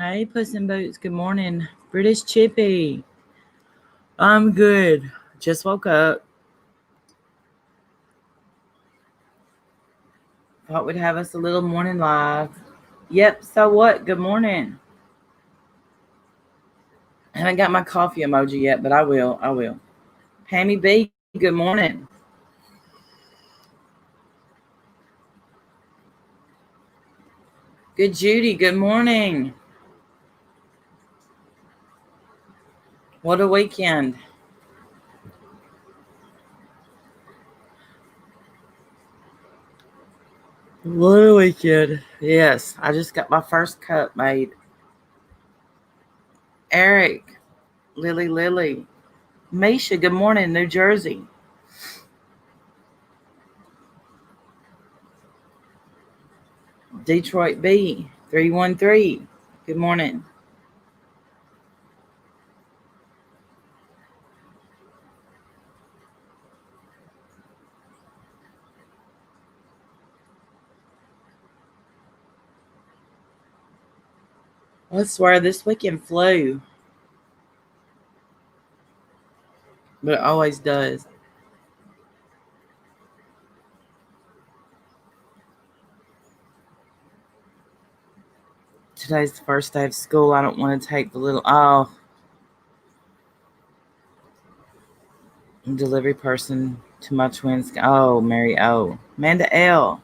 Hey, Puss in Boots. Good morning. British Chippy. I'm good. Just woke up. Thought we'd have us a little morning live. Yep, so what? Good morning. I haven't got my coffee emoji yet, but I will. Pammy B, good morning. Good Judy, good morning. What a weekend. What a weekend. Yes, I just got my first cup made. Eric, Lily. Misha, good morning, New Jersey. Detroit B, 313. Good morning. I swear this weekend flew, but it always does. Today's the first day of school. I don't want to take the little delivery person to my twins. Oh, Mary O. Amanda L.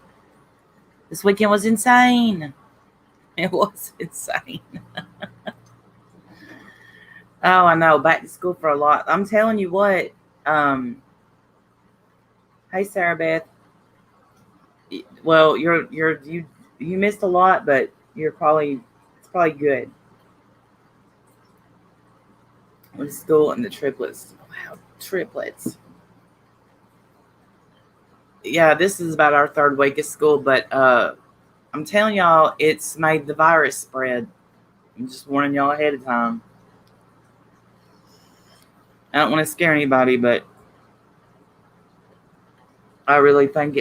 This weekend was insane. It was insane. Oh, I know. Back to school for a lot. I'm telling you what. Um, hey, Sarah Beth. Well, you missed a lot, but it's probably good. With school and the triplets. Wow, triplets. Yeah, this is about our third week of school, but I'm telling y'all, it's made the virus spread. I'm just warning y'all ahead of time. I don't want to scare anybody, but I really think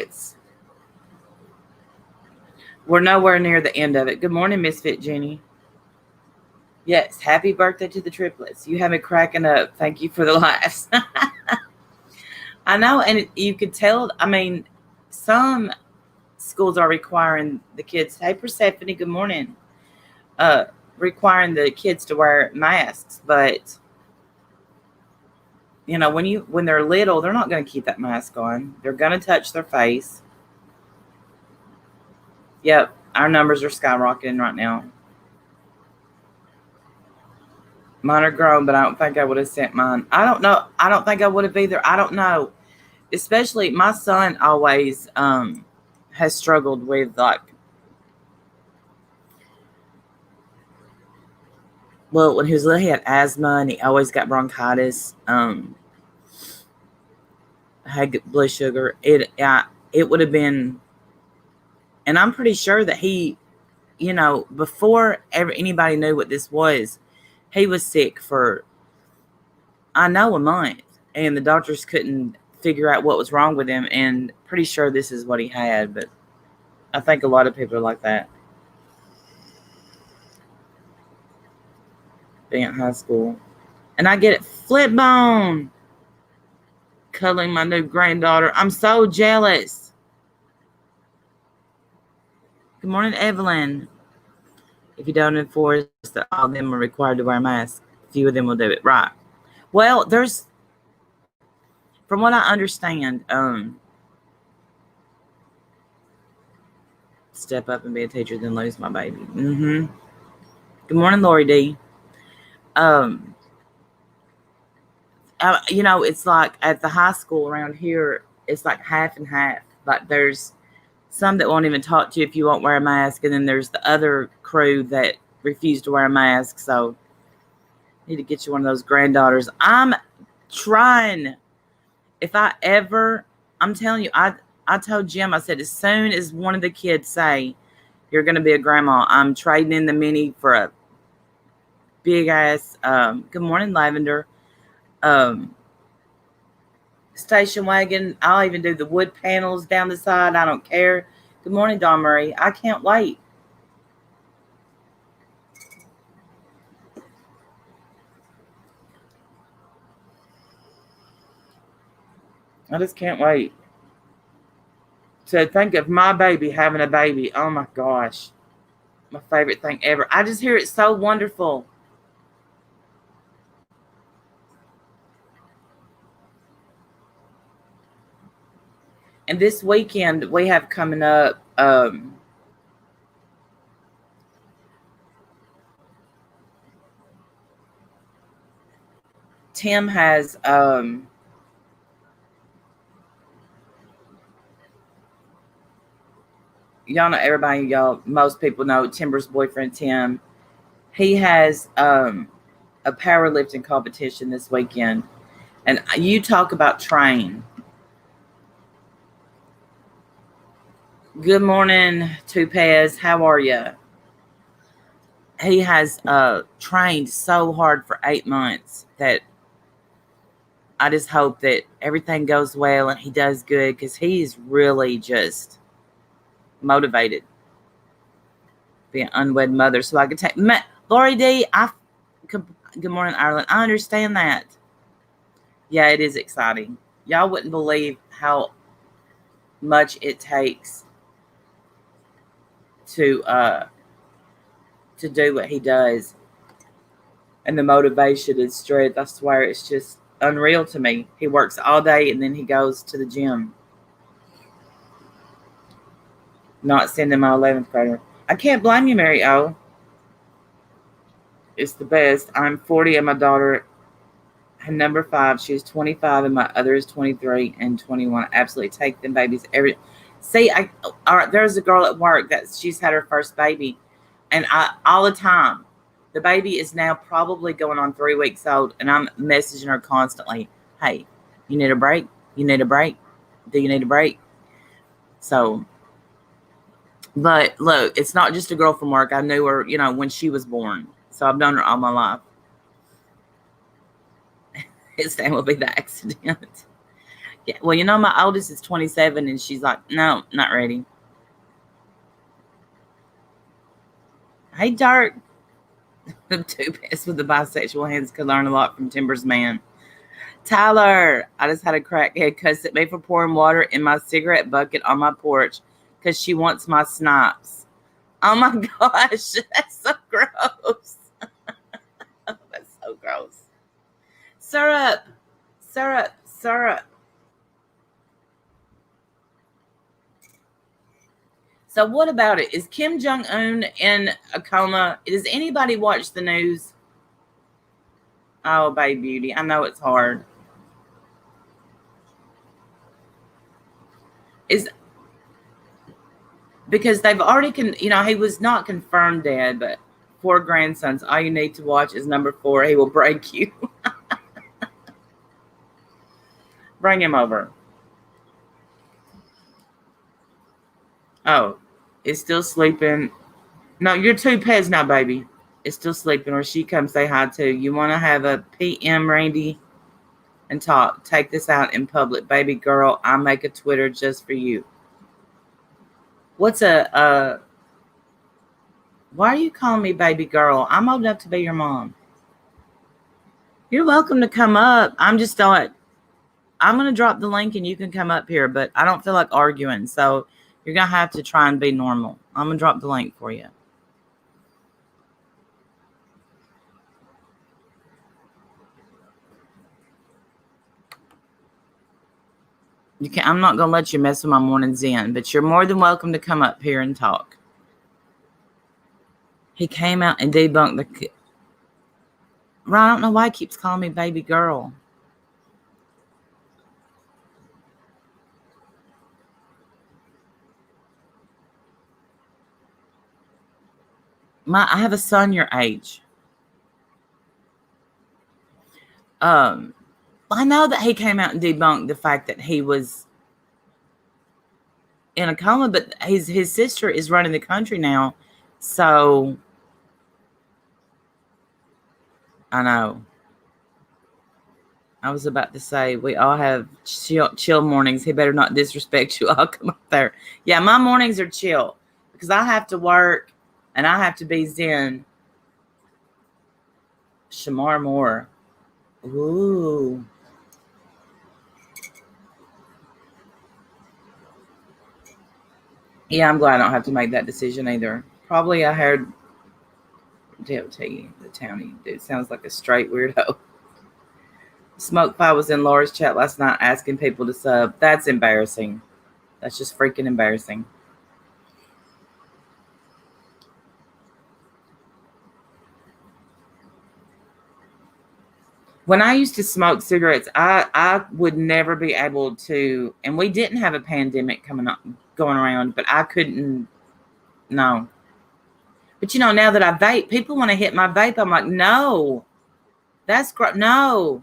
we're nowhere near the end of it. Good morning, Misfit Jenny. Yes, happy birthday to the triplets. You have me cracking up. Thank you for the laughs. I know, and you could tell. I mean, some schools are requiring the kids. Hey, Persephone. Good morning. Requiring the kids to wear masks, but when they're little, they're not going to keep that mask on. They're going to touch their face. Yep, our numbers are skyrocketing right now. Mine are grown, but I don't think I would have sent mine. I don't know. I don't think I would have either. I don't know. Especially my son always has struggled with when he was little, he had asthma and he always got bronchitis. Had blood sugar. It would have been, and I'm pretty sure that he, before anybody knew what this was, he was sick for, I know, a month, and the doctors couldn't figure out what was wrong with him, and pretty sure this is what he had, but I think a lot of people are like that. Being at high school. And I get it. Flip bone. Cuddling my new granddaughter. I'm so jealous. Good morning, Evelyn. If you don't enforce that all of them are required to wear masks, few of them will do it. Right. Well, from what I understand, step up and be a teacher, then lose my baby. Mm-hmm. Good morning, Lori D. It's like at the high school around here, it's like half and half. Like there's some that won't even talk to you if you won't wear a mask, and then there's the other crew that refuse to wear a mask. So I need to get you one of those granddaughters. I'm trying. I'm telling you, I told Jim, I said, as soon as one of the kids say, you're going to be a grandma, I'm trading in the mini for a big ass, good morning, Lavender, station wagon. I'll even do the wood panels down the side. I don't care. Good morning, Don Murray. I can't wait. I just can't wait to think of my baby having a baby. Oh my gosh. My favorite thing ever. I just hear it so wonderful. And this weekend we have coming up Tim has y'all know everybody, y'all most people know Timber's boyfriend Tim. He has a powerlifting competition this weekend. And you talk about train. Good morning, Tupez. How are you? He has trained so hard for 8 months that I just hope that everything goes well and he does good, because he's really just motivated to be an unwed mother. So I could take Lori D. Good morning, Ireland. I understand that. Yeah, it is exciting. Y'all wouldn't believe how much it takes to do what he does, and the motivation and strength. I swear, it's just unreal to me. He works all day and then he goes to the gym. Not sending my 11th grader. I can't blame you, Mary O. It's the best. I'm 40 and my daughter, number 5, she's 25 and my other is 23 and 21. I absolutely take them babies every. See, all right, there's a girl at work that she's had her first baby, and I all the time. The baby is now probably going on 3 weeks old, and I'm messaging her constantly. Hey, you need a break? You need a break? Do you need a break? So, but look, it's not just a girl from work. I knew her, when she was born. So I've known her all my life. His name will be the accident. Yeah, well, my oldest is 27, and she's like, no, not ready. Hey, Dirk. The two best with the bisexual hands could learn a lot from Timber's man. Tyler, I just had a crackhead cuss at me for pouring water in my cigarette bucket on my porch because she wants my snipes. Oh my gosh, that's so gross. That's so gross. Syrup. So what about it? Is Kim Jong-un in a coma? Does anybody watch the news? Oh, baby beauty. I know it's hard. Is because they've already he was not confirmed dead, but 4 grandsons. All you need to watch is number 4. He will break you. Bring him over. Oh, it's still sleeping. No, you're 2 pets now, baby. It's still sleeping, or she comes say hi too. You want to have a PM, Randy, and talk. Take this out in public, baby girl. I make a Twitter just for you. What's why are you calling me baby girl? I'm old enough to be your mom. You're welcome to come up. I'm going to drop the link and you can come up here, but I don't feel like arguing. So you're going to have to try and be normal. I'm going to drop the link for you. I'm not going to let you mess with my morning zen, but you're more than welcome to come up here and talk. He came out and debunked the... Ron, I don't know why he keeps calling me baby girl. I have a son your age. I know that he came out and debunked the fact that he was in a coma, but his sister is running the country now. So I know. I was about to say, we all have chill mornings. He better not disrespect you. I'll come up there. Yeah, my mornings are chill because I have to work and I have to be zen. Shamar Moore. Ooh. Yeah, I'm glad I don't have to make that decision either. Probably I heard DLT, the townie dude sounds like a straight weirdo. Smoke Pie was in Laura's chat last night asking people to sub. That's embarrassing. That's just freaking embarrassing. When I used to smoke cigarettes, I would never be able to, and we didn't have a pandemic going around, but I couldn't, no. But now that I vape, people want to hit my vape. I'm like, no, that's no.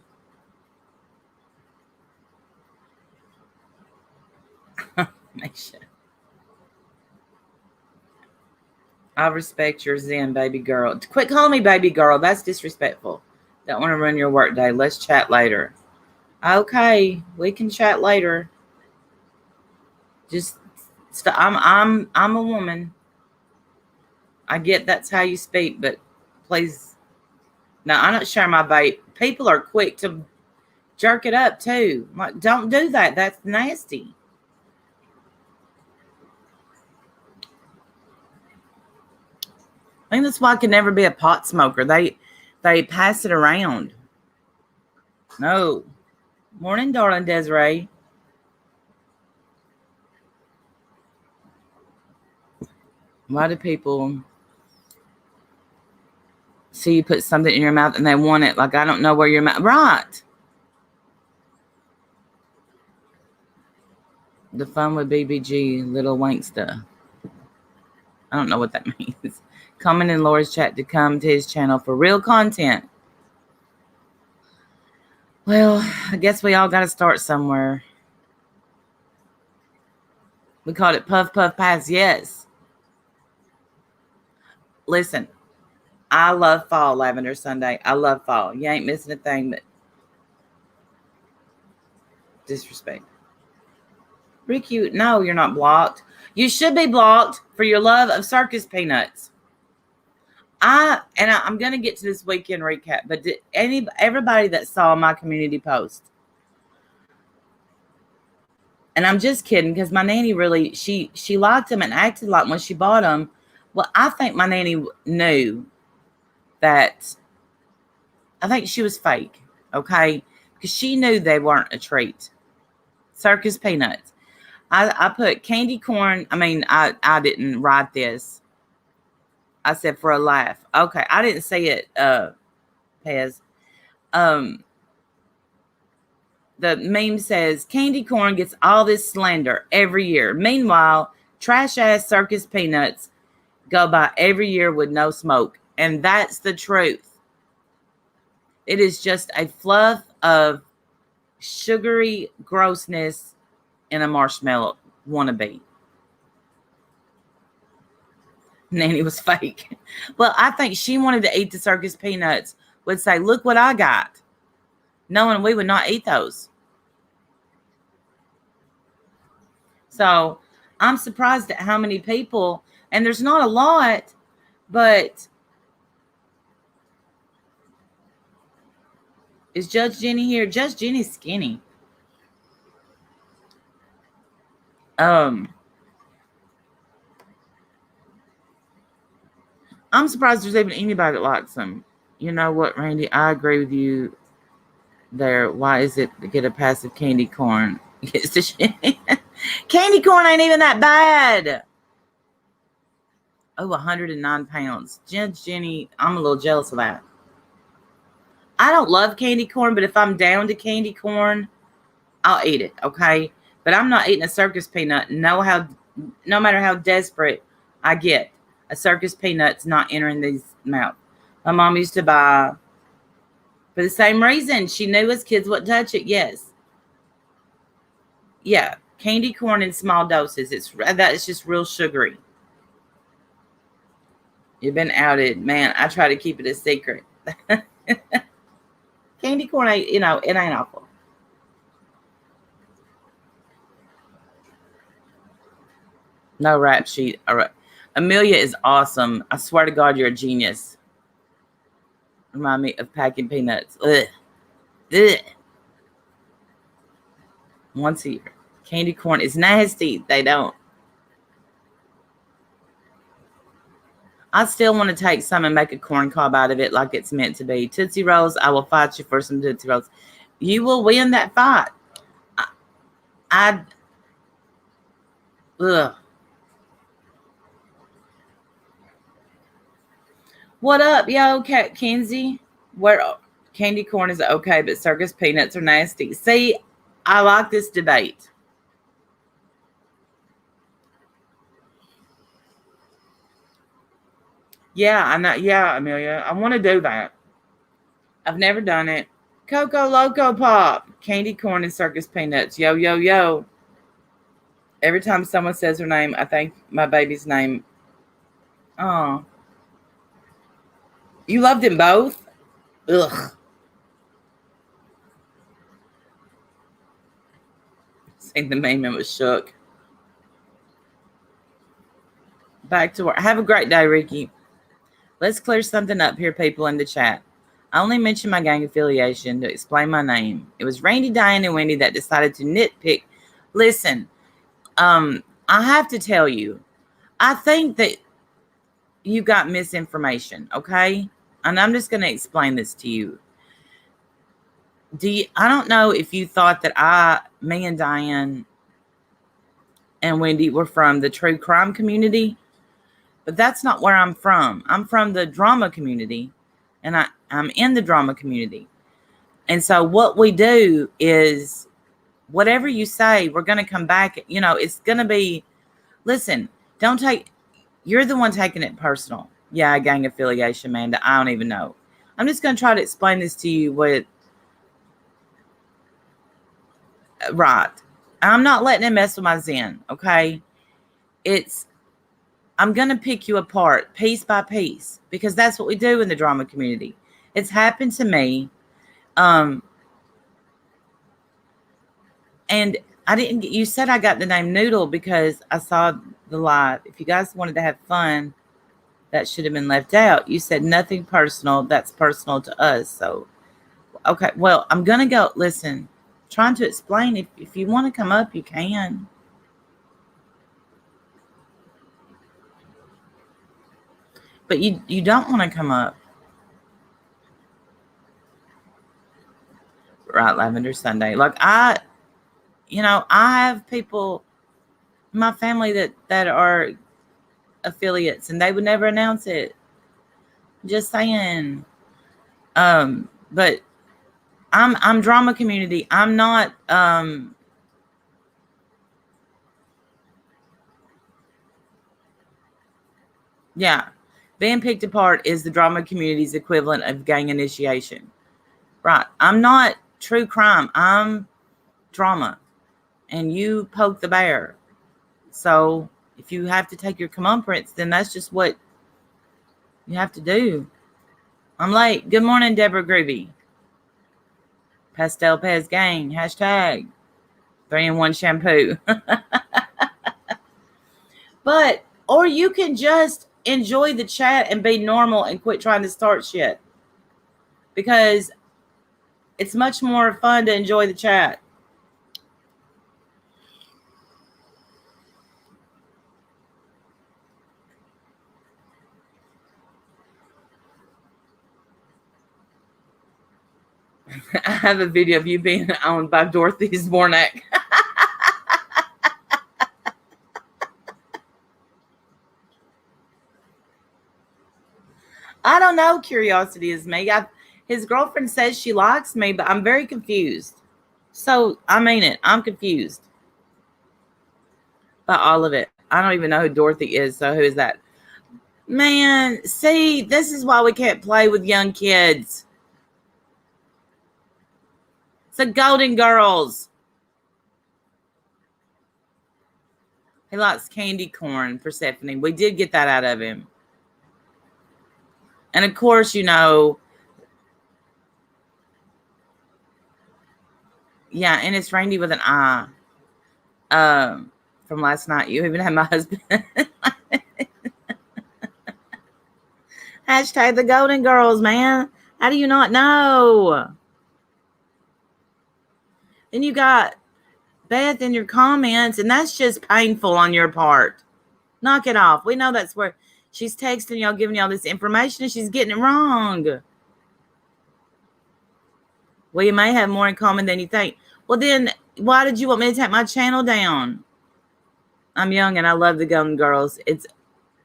Make sure. I respect your zen, baby girl. Quit calling me baby girl. That's disrespectful. Don't want to ruin your work day. Let's chat later. Okay, we can chat later. Just stop. I'm a woman. I get that's how you speak, but please. No, I'm not sharing my vape. People are quick to jerk it up too. Like, don't do that. That's nasty. I think that's why I could never be a pot smoker. They pass it around. No. Morning, darling Desiree. Why do people see you put something in your mouth and they want it? Like, I don't know where your mouth. Right. The fun with BBG, little wanksta. I don't know what that means. Comment in Laura's chat to come to his channel for real content. Well, I guess we all got to start somewhere. We called it Puff Puff Pass. Yes. Listen, I love fall, Lavender Sunday. I love fall. You ain't missing a thing but disrespect. Ricky, no, you're not blocked. You should be blocked for your love of circus peanuts. I'm going to get to this weekend recap, but did everybody that saw my community post, and I'm just kidding because my nanny really, she liked them and acted like when she bought them. Well, I think my nanny knew that, I think she was fake, okay? Because she knew they weren't a treat. Circus peanuts. I put candy corn. I mean, I didn't write this. I said for a laugh. Okay, I didn't say it, Pez. The meme says candy corn gets all this slander every year. Meanwhile, trash ass circus peanuts go by every year with no smoke. And that's the truth. It is just a fluff of sugary grossness in a marshmallow wannabe. Nanny was fake. Well, I think she wanted to eat the circus peanuts, would say, look what I got, knowing we would not eat those. So I'm surprised at how many people, and there's not a lot, but is Judge Jenny here? Judge Jenny's skinny. I'm surprised there's even anybody that likes them. You know what, Randy? I agree with you there. Why is it to get a passive candy corn? Candy corn ain't even that bad. Oh, 109 pounds. Judge Jenny, I'm a little jealous of that. I don't love candy corn, but if I'm down to candy corn, I'll eat it, okay? But I'm not eating a circus peanut. No matter how desperate I get, a circus peanut's not entering these mouth. My mom used to buy, for the same reason, she knew as kids wouldn't touch it. Yes. Yeah, candy corn in small doses. It's just real sugary. You've been outed, man. I try to keep it a secret. Candy corn ain't, it ain't awful. No rap sheet. All right. Amelia is awesome. I swear to God, you're a genius. Remind me of packing peanuts. Ugh. Ugh. Once a year. Candy corn is nasty. They don't. I still want to take some and make a corn cob out of it like it's meant to be. Tootsie Rolls, I will fight you for some Tootsie Rolls. You will win that fight. Ugh. What up, yo, Kenzie? Where candy corn is okay, but circus peanuts are nasty. See, I like this debate. Yeah, I know. Yeah, Amelia, I want to do that. I've never done it. Coco Loco Pop, candy corn and circus peanuts. Yo, yo, yo. Every time someone says her name, I think my baby's name. Oh, you loved them both? Ugh. Seen the meme and was shook. Back to work. Have a great day, Ricky. Let's clear something up here, people in the chat. I only mentioned my gang affiliation to explain my name. It was Randy, Diane, and Wendy that decided to nitpick. Listen, I have to tell you, I think that you got misinformation, okay? And I'm just going to explain this to you. I don't know if you thought that me and Diane and Wendy were from the true crime community, but that's not where I'm from. I'm from the drama community, and I'm in the drama community. And so what we do is whatever you say, we're going to come back. It's going to be, listen, you're the one taking it personal. Yeah, gang affiliation, man. I don't even know. I'm just going to try to explain this to you right. I'm not letting it mess with my zen, okay? I'm going to pick you apart piece by piece because that's what we do in the drama community. It's happened to me. And you said I got the name Noodle because I saw the live. If you guys wanted to have fun, that should have been left out. You said nothing personal. That's personal to us. So, okay. Well, I'm going to go. Listen, trying to explain. If you want to come up, you can. But you don't want to come up. Right, Lavender Sunday. Like I have people in my family that are affiliates and they would never announce it. Just saying. But I'm drama community. I'm not yeah. Being picked apart is the drama community's equivalent of gang initiation. Right. I'm not true crime. I'm drama. And you poke the bear. So if you have to take your comeuppance, then that's just what you have to do. I'm late. Good morning, Deborah Groovy. Pastel Pez Gang. Hashtag 3-in-1 shampoo. Or you can just enjoy the chat and be normal and quit trying to start shit. Because it's much more fun to enjoy the chat. I have a video of you being owned by Dorothy's Bornak. I don't know. Curiosity is me. His girlfriend says she likes me, but I'm very confused. So I mean it. I'm confused by all of it. I don't even know who Dorothy is. So who is that? Man, see, this is why we can't play with young kids. It's the Golden Girls. He likes candy corn, Persephone. We did get that out of him. And of course, yeah, and it's Randy with an I. From last night. You even had my husband. Hashtag the Golden Girls, man. How do you not know? Then you got Beth in your comments, and that's just painful on your part. Knock it off. We know that's where She's texting y'all, giving y'all this information, and she's getting it wrong. Well, you may have more in common than you think. Well, then why did you want me to take my channel down? I'm young and I love the Golden Girls.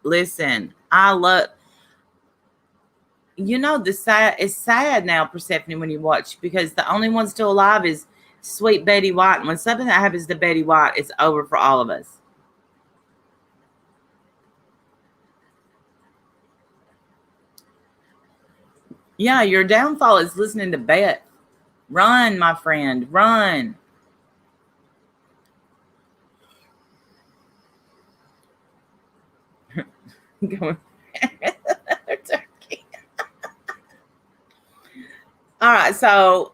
Listen, I love, it's sad now, Persephone, when you watch, because the only one still alive is sweet Betty White. And when something that happens to Betty White, it's over for all of us. Yeah, your downfall is listening to Beth. Run, my friend, run. All right, so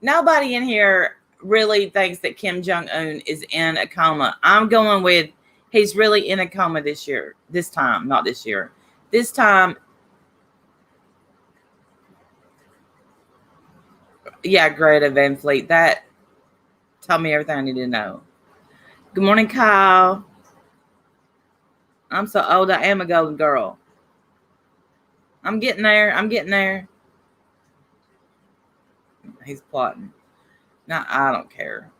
nobody in here really thinks that Kim Jong-un is in a coma. I'm going with he's really in a coma this year. This time, not this year. This time, yeah, Greta Van Fleet. That told me everything I need to know. Good morning, Kyle. I'm so old, I am a golden girl. I'm getting there. I'm getting there. He's plotting. No, I don't care.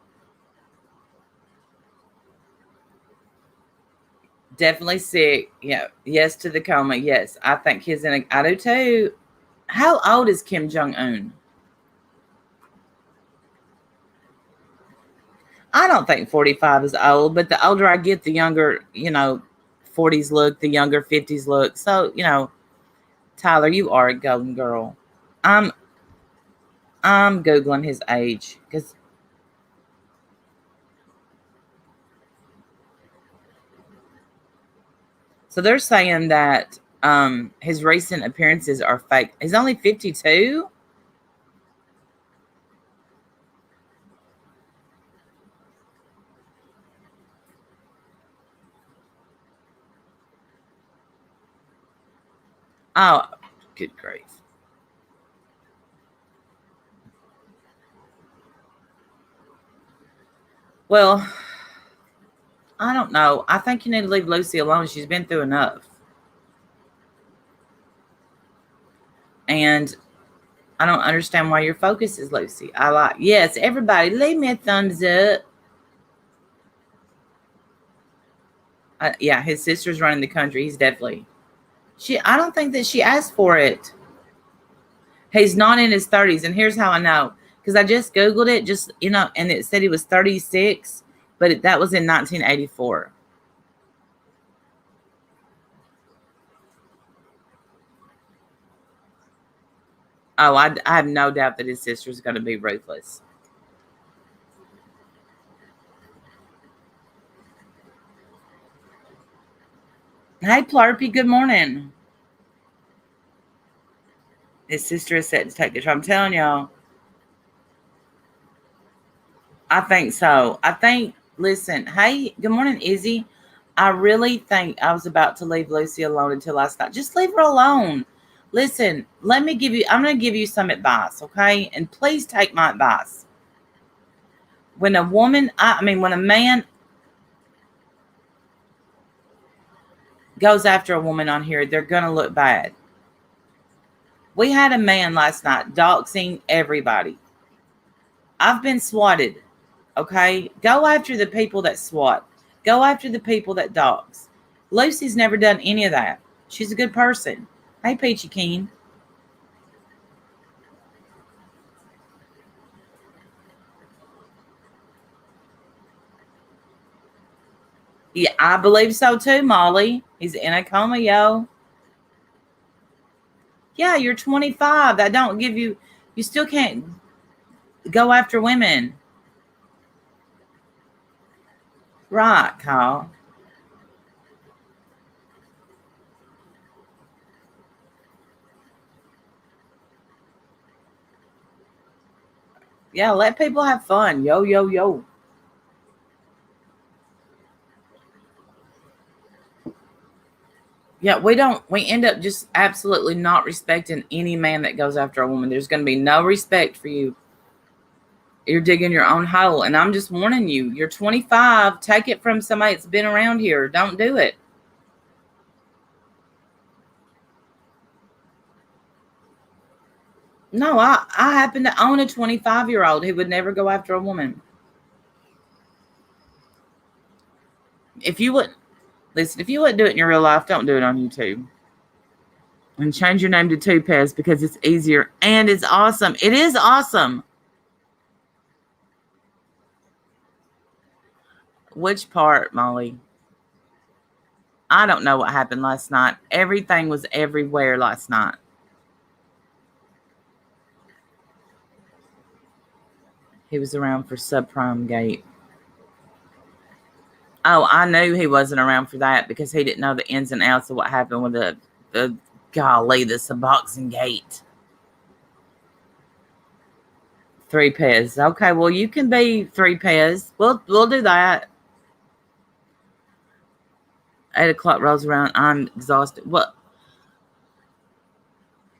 Definitely sick. Yeah. Yes to the coma. Yes. I think he's in a, I do too. How old is Kim Jong-un? I don't think 45 is old, but the older I get, the younger, 40s look, the younger 50s look. So, Tyler, you are a golden girl. I'm Googling his age because so they're saying that his recent appearances are fake. He's only 52. Oh, good grief. Well, I don't know. I think you need to leave Lucy alone. She's been through enough. And I don't understand why your focus is Lucy. Yes, everybody, leave me a thumbs up. Yeah, his sister's running the country. He's definitely. I don't think that she asked for it. He's not in his 30s. And here's how I know. Because I just Googled it, and it said he was 36, but that was in 1984. Oh, I have no doubt that his sister's going to be ruthless. Hey, Plurpy, good morning. His sister is set to take the. I'm telling y'all. I think so. Listen, hey, good morning, Izzy. I really think I was about to leave Lucy alone until last night. Just leave her alone. Listen, I'm going to give you some advice, okay? And please take my advice. When when a man goes after a woman on here, they're going to look bad. We had a man last night doxing everybody. I've been swatted, okay? Go after the people that swat. Go after the people that dox. Lucy's never done any of that. She's a good person. Hey, Peachy Keen. Yeah, I believe so too, Molly. He's in a coma, yo. Yeah, you're 25. That don't give you still can't go after women. Right, Kyle. Yeah, let people have fun. Yo, yo, yo. Yeah, we end up just absolutely not respecting any man that goes after a woman. There's going to be no respect for you. You're digging your own hole. And I'm just warning you, you're 25. Take it from somebody that's been around here. Don't do it. No, I happen to own a 25-year-old who would never go after a woman. If you wouldn't do it in your real life, don't do it on YouTube. And change your name to Tupez because it's easier and it's awesome. It is awesome. Which part, Molly? I don't know what happened last night. Everything was everywhere last night. He was around for Subprime Gate. Oh, I knew he wasn't around for that because he didn't know the ins and outs of what happened with the Suboxone Gate. 3 Pez. Okay, well, you can be 3 Pez. We'll do that. 8 o'clock rolls around. I'm exhausted. Well,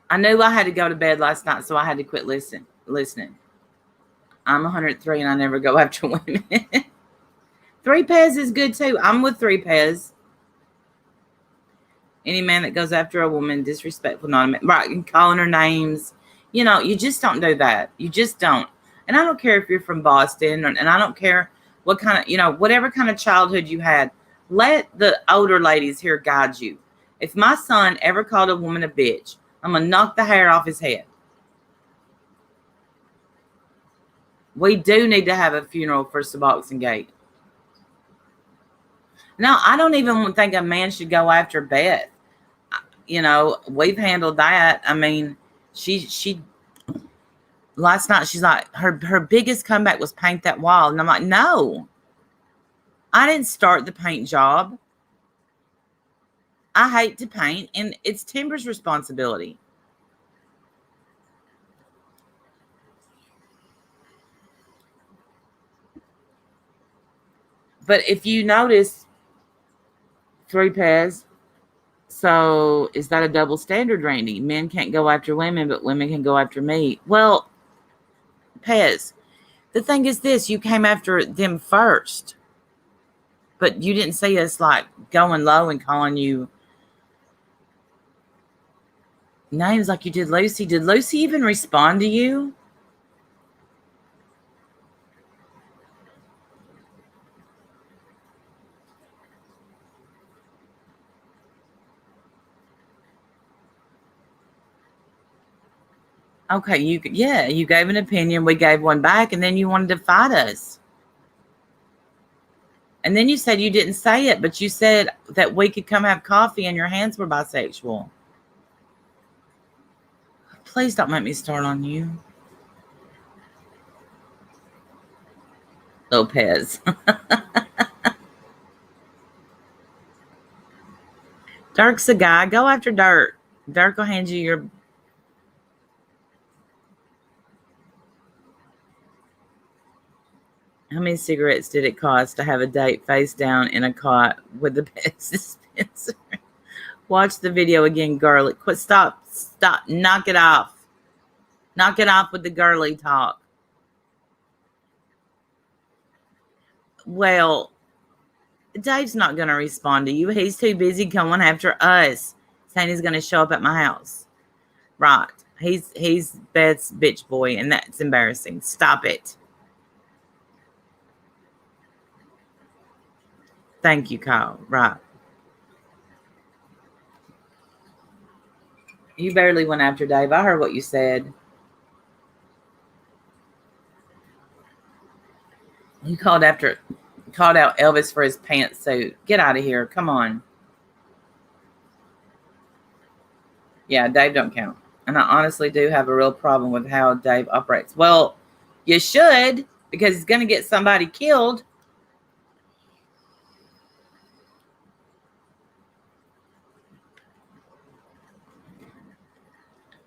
I knew I had to go to bed last night, so I had to quit listening. I'm 103 and I never go after women. 3 Pez is good too. I'm with 3 Pez. Any man that goes after a woman, disrespectful, not a man. Right, and calling her names. You just don't do that. You just don't. And I don't care if you're from Boston, and I don't care what kind of, whatever kind of childhood you had. Let the older ladies here guide you. If my son ever called a woman a bitch, I'm going to knock the hair off his head. We do need to have a funeral for Suboxone Gate. No, I don't even think a man should go after Beth. We've handled that. I mean, she last night, she's like, her biggest comeback was paint that wall. And I'm like, no, I didn't start the paint job. I hate to paint, and it's Timber's responsibility. But if you notice, 3 Pez, so is that a double standard, Randy? Men can't go after women, but women can go after me. Well, Pez, the thing is this, you came after them first. But you didn't see us like going low and calling you names like you did Lucy. Did Lucy even respond to you? Okay, you gave an opinion. We gave one back, and then you wanted to fight us. And then you said you didn't say it, but you said that we could come have coffee and your hands were bisexual. Please don't make me start on you. Lopez. Dirk's a guy. Go after Dirk. Dirk will hand you your... How many cigarettes did it cost to have a date face down in a cot with the best dispenser? Watch the video again, girly. Quit. Stop. Knock it off. Knock it off with the girly talk. Well, Dave's not going to respond to you. He's too busy going after us, saying he's going to show up at my house. Right. He's Beth's bitch boy, and that's embarrassing. Stop it. Thank you, Kyle. Right. You barely went after Dave. I heard what you said. You called out Elvis for his pantsuit. Get out of here. Come on. Yeah, Dave don't count. And I honestly do have a real problem with how Dave operates. Well, you should, because he's going to get somebody killed.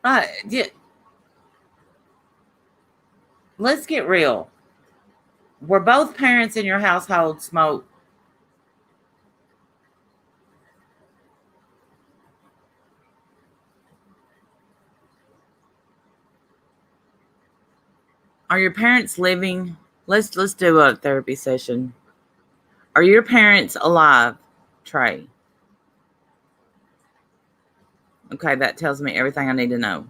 Right. Yeah. Let's get real. Were both parents in your household smoke? Are your parents living? Let's do a therapy session. Are your parents alive, Trey? Okay, that tells me everything I need to know.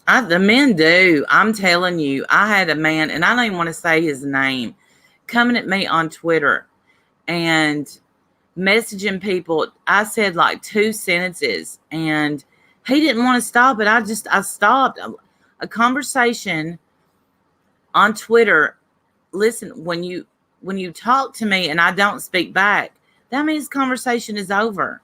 The men do. I'm telling you, I had a man, and I don't even want to say his name, coming at me on Twitter and messaging people. I said like 2 sentences, and he didn't want to stop it. I stopped a conversation on Twitter. Listen, when you talk to me and I don't speak back, that means conversation is over.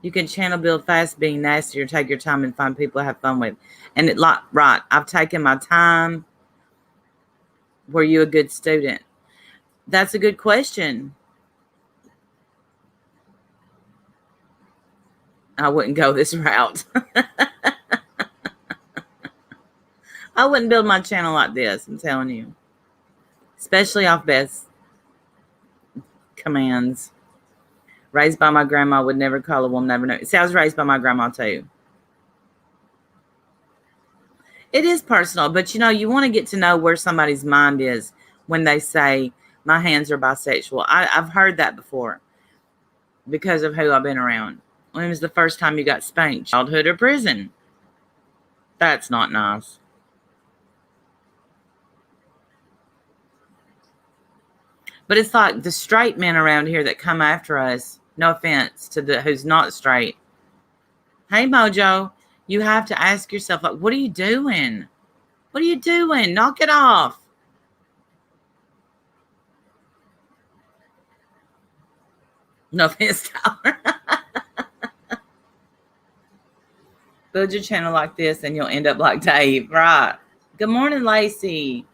You can channel build fast, being nasty, or take your time and find people to have fun with. And right, I've taken my time. Were you a good student? That's a good question. I wouldn't go this route. I wouldn't build my channel like this, I'm telling you. Especially off Beth's commands. Raised by my grandma, would never call a woman never know. See, I was raised by my grandma too. It is personal, but you want to get to know where somebody's mind is when they say, my hands are bisexual. I've heard that before because of who I've been around. When was the first time you got spanked? Childhood or prison? That's not nice. But it's like the straight men around here that come after us. No offense to the who's not straight. Hey, Mojo, you have to ask yourself, like, what are you doing? What are you doing? Knock it off. No offense, Tyler. Build your channel like this and you'll end up like Dave. Right. Good morning, Lacey.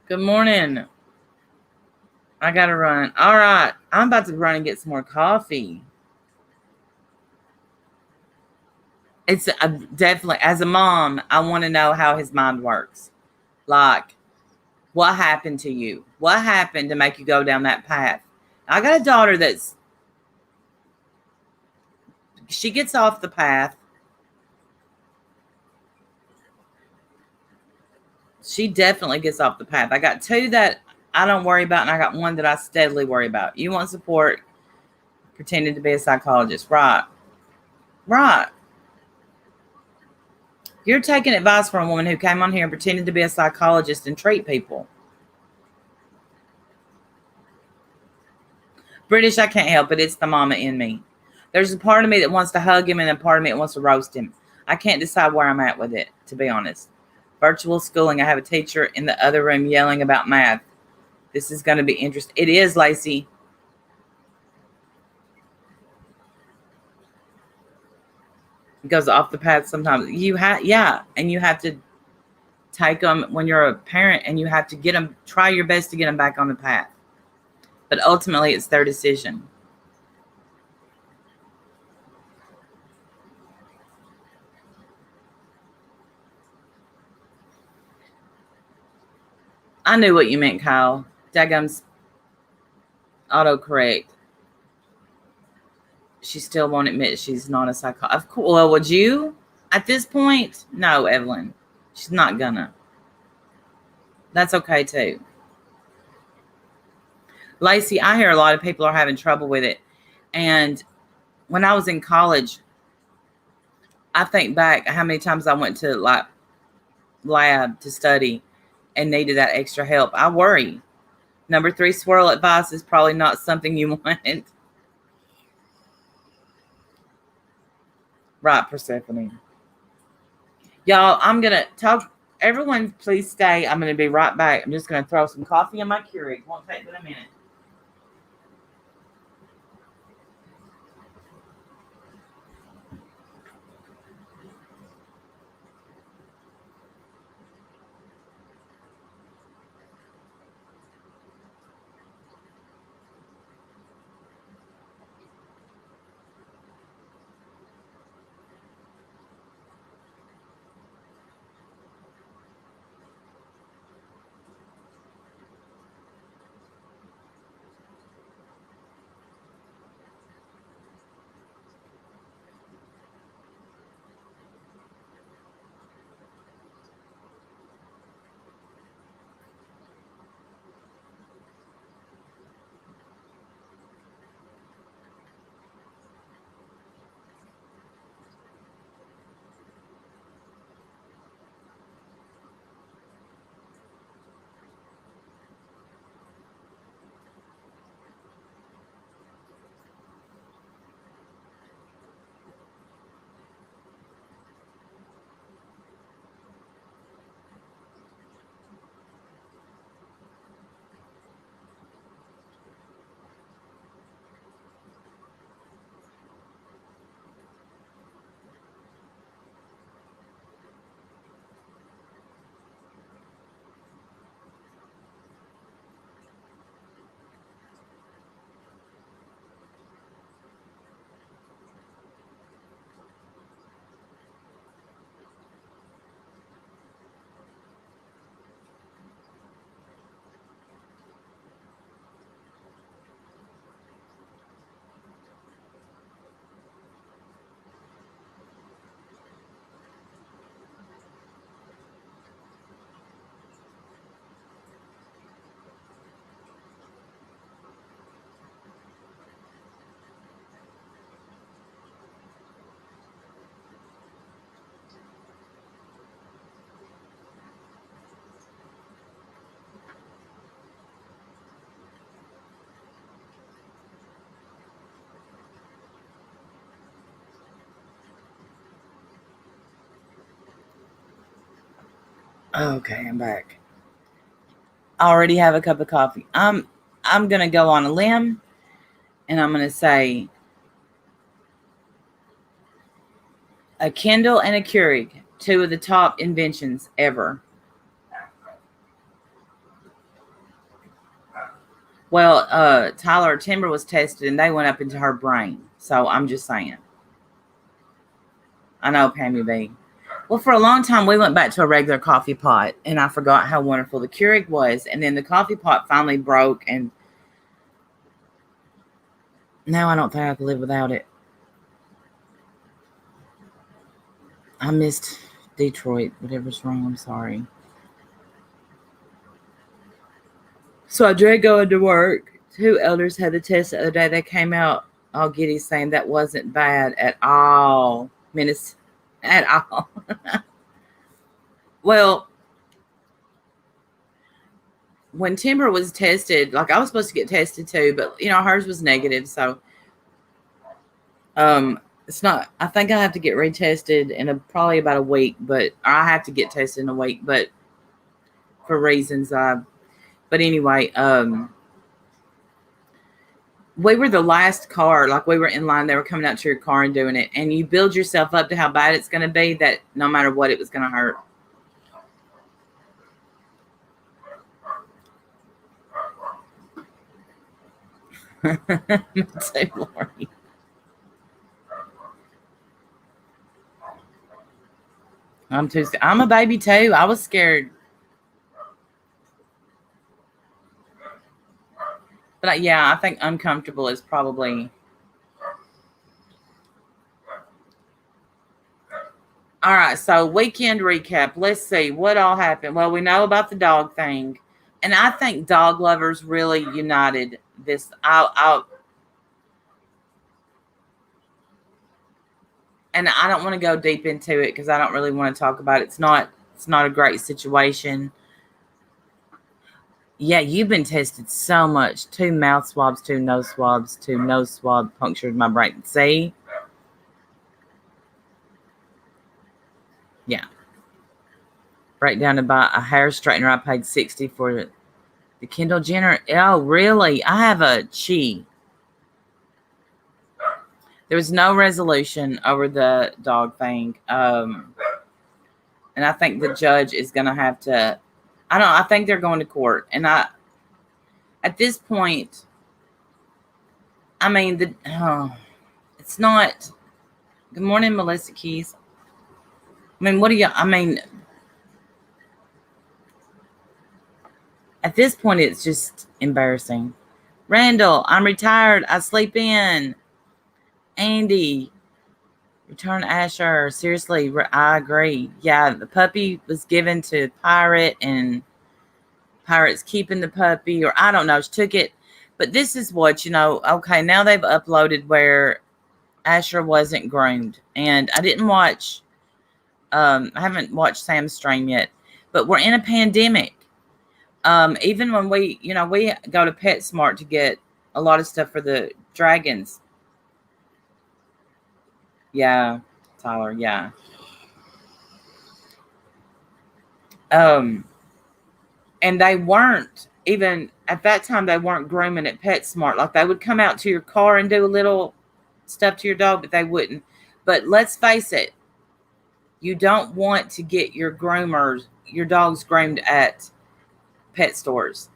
Good morning. I got to run. All right. I'm about to run and get some more coffee. It's definitely, as a mom, I want to know how his mind works. Like, what happened to you? What happened to make you go down that path? I got a daughter she gets off the path. She definitely gets off the path. I got 2 that I don't worry about, and I got 1 that I steadily worry about. You want support, pretending to be a psychologist. Right. Right. You're taking advice from a woman who came on here and pretended to be a psychologist and treat people. British, I can't help it. It's the mama in me. There's a part of me that wants to hug him and a part of me that wants to roast him. I can't decide where I'm at with it, to be honest. Virtual schooling. I have a teacher in the other room yelling about math. This is going to be interesting. It is, Lacey. It goes off the path sometimes. Yeah, and you have to take them when you're a parent, and you have to get them, try your best to get them back on the path. But ultimately, it's their decision. I knew what you meant, Kyle. Daggum's autocorrect. She still won't admit she's not a psychologist. Well, would you? At this point, no, Evelyn. She's not gonna. That's okay too. Lacey, I hear a lot of people are having trouble with it. And when I was in college, I think back how many times I went to like lab to study and needed that extra help. I worry. Number 3, swirl advice is probably not something you want. Right, Persephone. Y'all, I'm going to talk. Everyone, please stay. I'm going to be right back. I'm just going to throw some coffee in my Keurig. Won't take but a minute. Okay, I'm back. I already have a cup of coffee. I'm gonna go on a limb, and I'm gonna say a Kindle and a Keurig, two of the top inventions ever. Well, Tyler Timber was tested, and they went up into her brain. So I'm just saying. I know, Pammy B. Well, for a long time, we went back to a regular coffee pot, and I forgot how wonderful the Keurig was. And then the coffee pot finally broke, and now I don't think I could live without it. I missed Detroit. Whatever's wrong, I'm sorry. So I dread going to work. Two elders had the test the other day. They came out all giddy saying that wasn't bad at all. At all. Well, when Timber was tested, like I was supposed to get tested too, but hers was negative. So it's not, I think I have to get retested in probably about a week, but I have to get tested in a week, but for reasons but anyway, we were the last car, like we were in line, they were coming out to your car and doing it, and you build yourself up to how bad it's going to be, that no matter what, it was going to hurt. Too, Lori. I'm a baby too. I was scared. But yeah, I think uncomfortable is probably. All right, so weekend recap. Let's see what all happened. Well, we know about the dog thing, and I think dog lovers really united this. And I don't want to go deep into it because I don't really want to talk about it. It's not a great situation. Yeah, you've been tested so much. 2 mouth swabs, 2 nose swabs, 2 nose swab punctured my brain. See? Yeah. Breakdown to buy a hair straightener. I paid $60 for the Kendall Jenner. Oh, really? I have a Chi. There was no resolution over the dog thing. And I think the judge is going to have to, I think they're going to court. And at this point, I mean, it's not, good morning, Melissa Keys. I mean, at this point, it's just embarrassing. Randall, I'm retired. I sleep in. Andy, return Asher. Seriously, I agree. Yeah, the puppy was given to Pirate, and Pirate's keeping the puppy, or I don't know. She took it. But this is what, okay, now they've uploaded where Asher wasn't groomed. And I didn't watch, I haven't watched Sam's stream yet, but we're in a pandemic. Even when we go to PetSmart to get a lot of stuff for the dragons. Yeah, Tyler, yeah. And they weren't, even at that time, they weren't grooming at PetSmart. Like, they would come out to your car and do a little stuff to your dog, but they wouldn't. But let's face it, you don't want to get your dogs groomed at pet stores.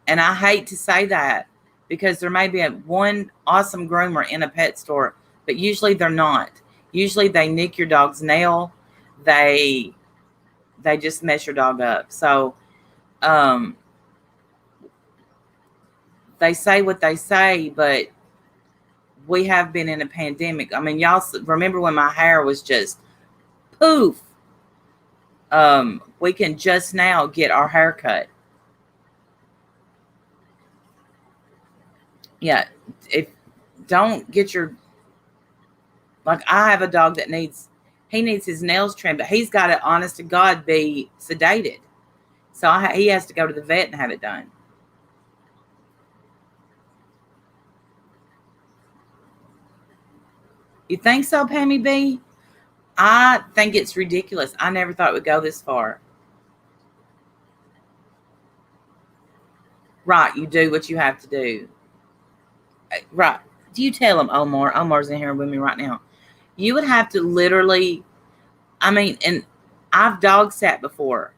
And I hate to say that, because there may be one awesome groomer in a pet store, but usually they're not. Usually they nick your dog's nail. They just mess your dog up. So they say what they say, but we have been in a pandemic. I mean, y'all remember when my hair was just poof. We can just now get our hair cut. Yeah, don't get your, like, I have a dog that needs his nails trimmed, but he's got to, honest to God, be sedated. So he has to go to the vet and have it done. You think so, Pammy B? I think it's ridiculous. I never thought it would go this far. Right, you do what you have to do. Right. Do you tell him, Omar? Omar's in here with me right now. You would have to literally, I mean, and I've dog sat before.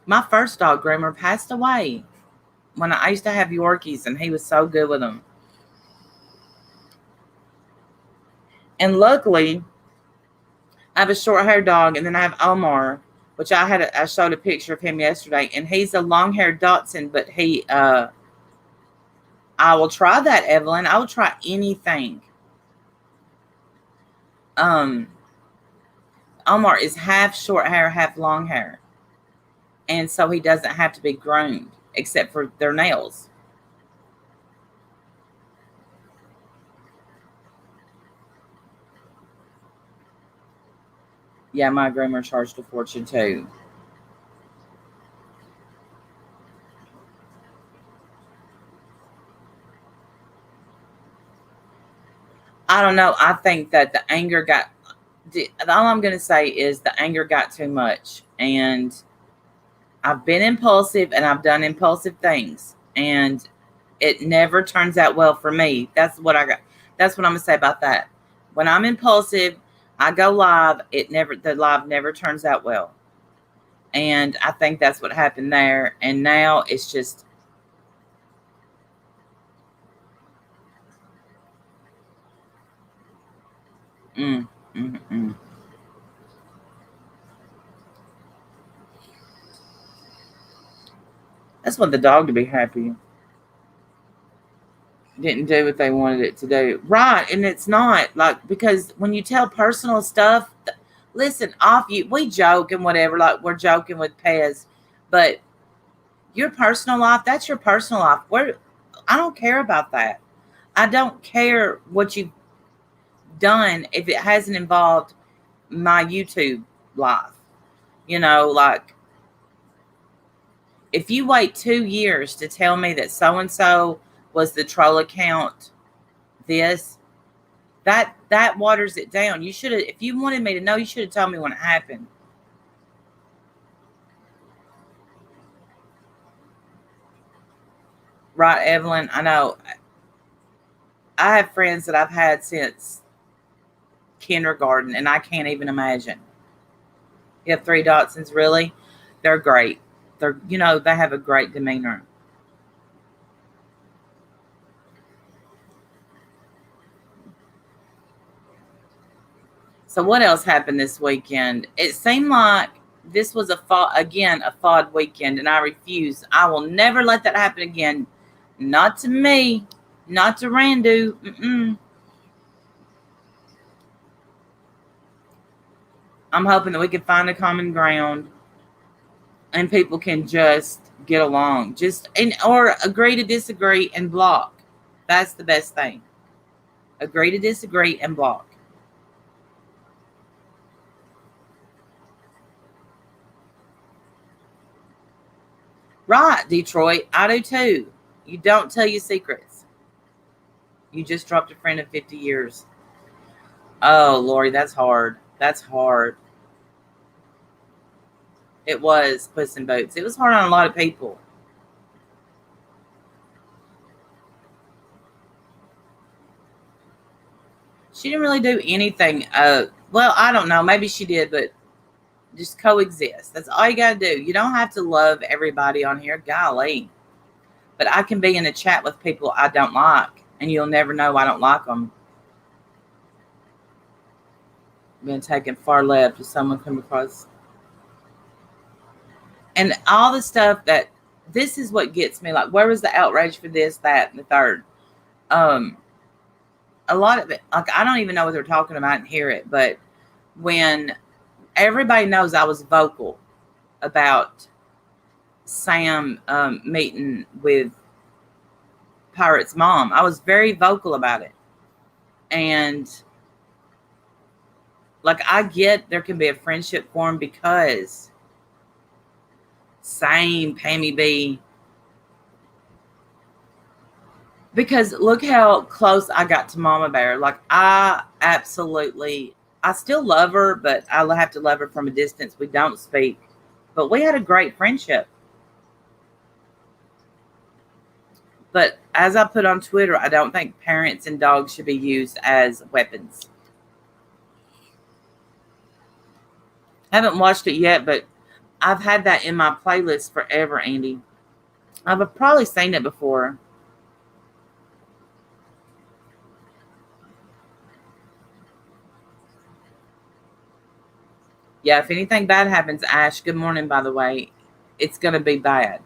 My first dog groomer passed away when I used to have Yorkies, and he was so good with them. And luckily, I have a short-haired dog, and then I have Omar, which I showed a picture of him yesterday, and he's a long-haired Dachshund, but I will try that, Evelyn. I will try anything. Omar is half short hair, half long hair. And so he doesn't have to be groomed except for their nails. Yeah, my groomer charged a fortune too. I don't know. I think that the anger got, all I'm going to say is the anger got too much. And I've been impulsive and I've done impulsive things. And it never turns out well for me. That's what I got. That's what I'm going to say about that. When I'm impulsive, I go live. The live never turns out well. And I think that's what happened there. And now it's just, mm, mm, mm. That's what the dog to be happy. Didn't do what they wanted it to do. Right. And it's not like, because when you tell personal stuff, listen, off you, we joke and whatever, like we're joking with Pez, but your personal life, that's your personal life. I don't care about that. I don't care what you've done if it hasn't involved my YouTube life. Like if you wait 2 years to tell me that so and so was the troll account, this, that waters it down. You should have, if you wanted me to know, you should have told me when it happened. Right, Evelyn? I know. I have friends that I've had since kindergarten, and I can't even imagine. You have 3 Dachshunds, really? They're great. They have a great demeanor. So what else happened this weekend? It seemed like this was a FOD weekend, and I refuse. I will never let that happen again. Not to me, not to Randu. Mm-mm. I'm hoping that we can find a common ground and people can just get along. Or agree to disagree and block. That's the best thing. Agree to disagree and block. Right, Detroit. I do too. You don't tell your secrets. You just dropped a friend of 50 years. Oh, Lori, that's hard. That's hard. It was Puss in Boots. It was hard on a lot of people. She didn't really do anything. Well, I don't know. Maybe she did, but just coexist. That's all you got to do. You don't have to love everybody on here. Golly. But I can be in a chat with people I don't like, and you'll never know I don't like them. Been taken far left if someone come across. And all the stuff this is what gets me. Like, where was the outrage for this, that, and the third? A lot of it, like, I don't even know what they're talking about and hear it. But when everybody knows I was vocal about Sam meeting with Pirate's mom, I was very vocal about it. And like, I get there can be a friendship formed because same Pammy B. Because look how close I got to Mama Bear. Like, I still love her, but I have to love her from a distance. We don't speak, but we had a great friendship. But as I put on Twitter, I don't think parents and dogs should be used as weapons. Haven't watched it yet, but I've had that in my playlist forever, Andy. I've probably seen it before. Yeah, if anything bad happens, Ash, good morning, by the way, it's going to be bad.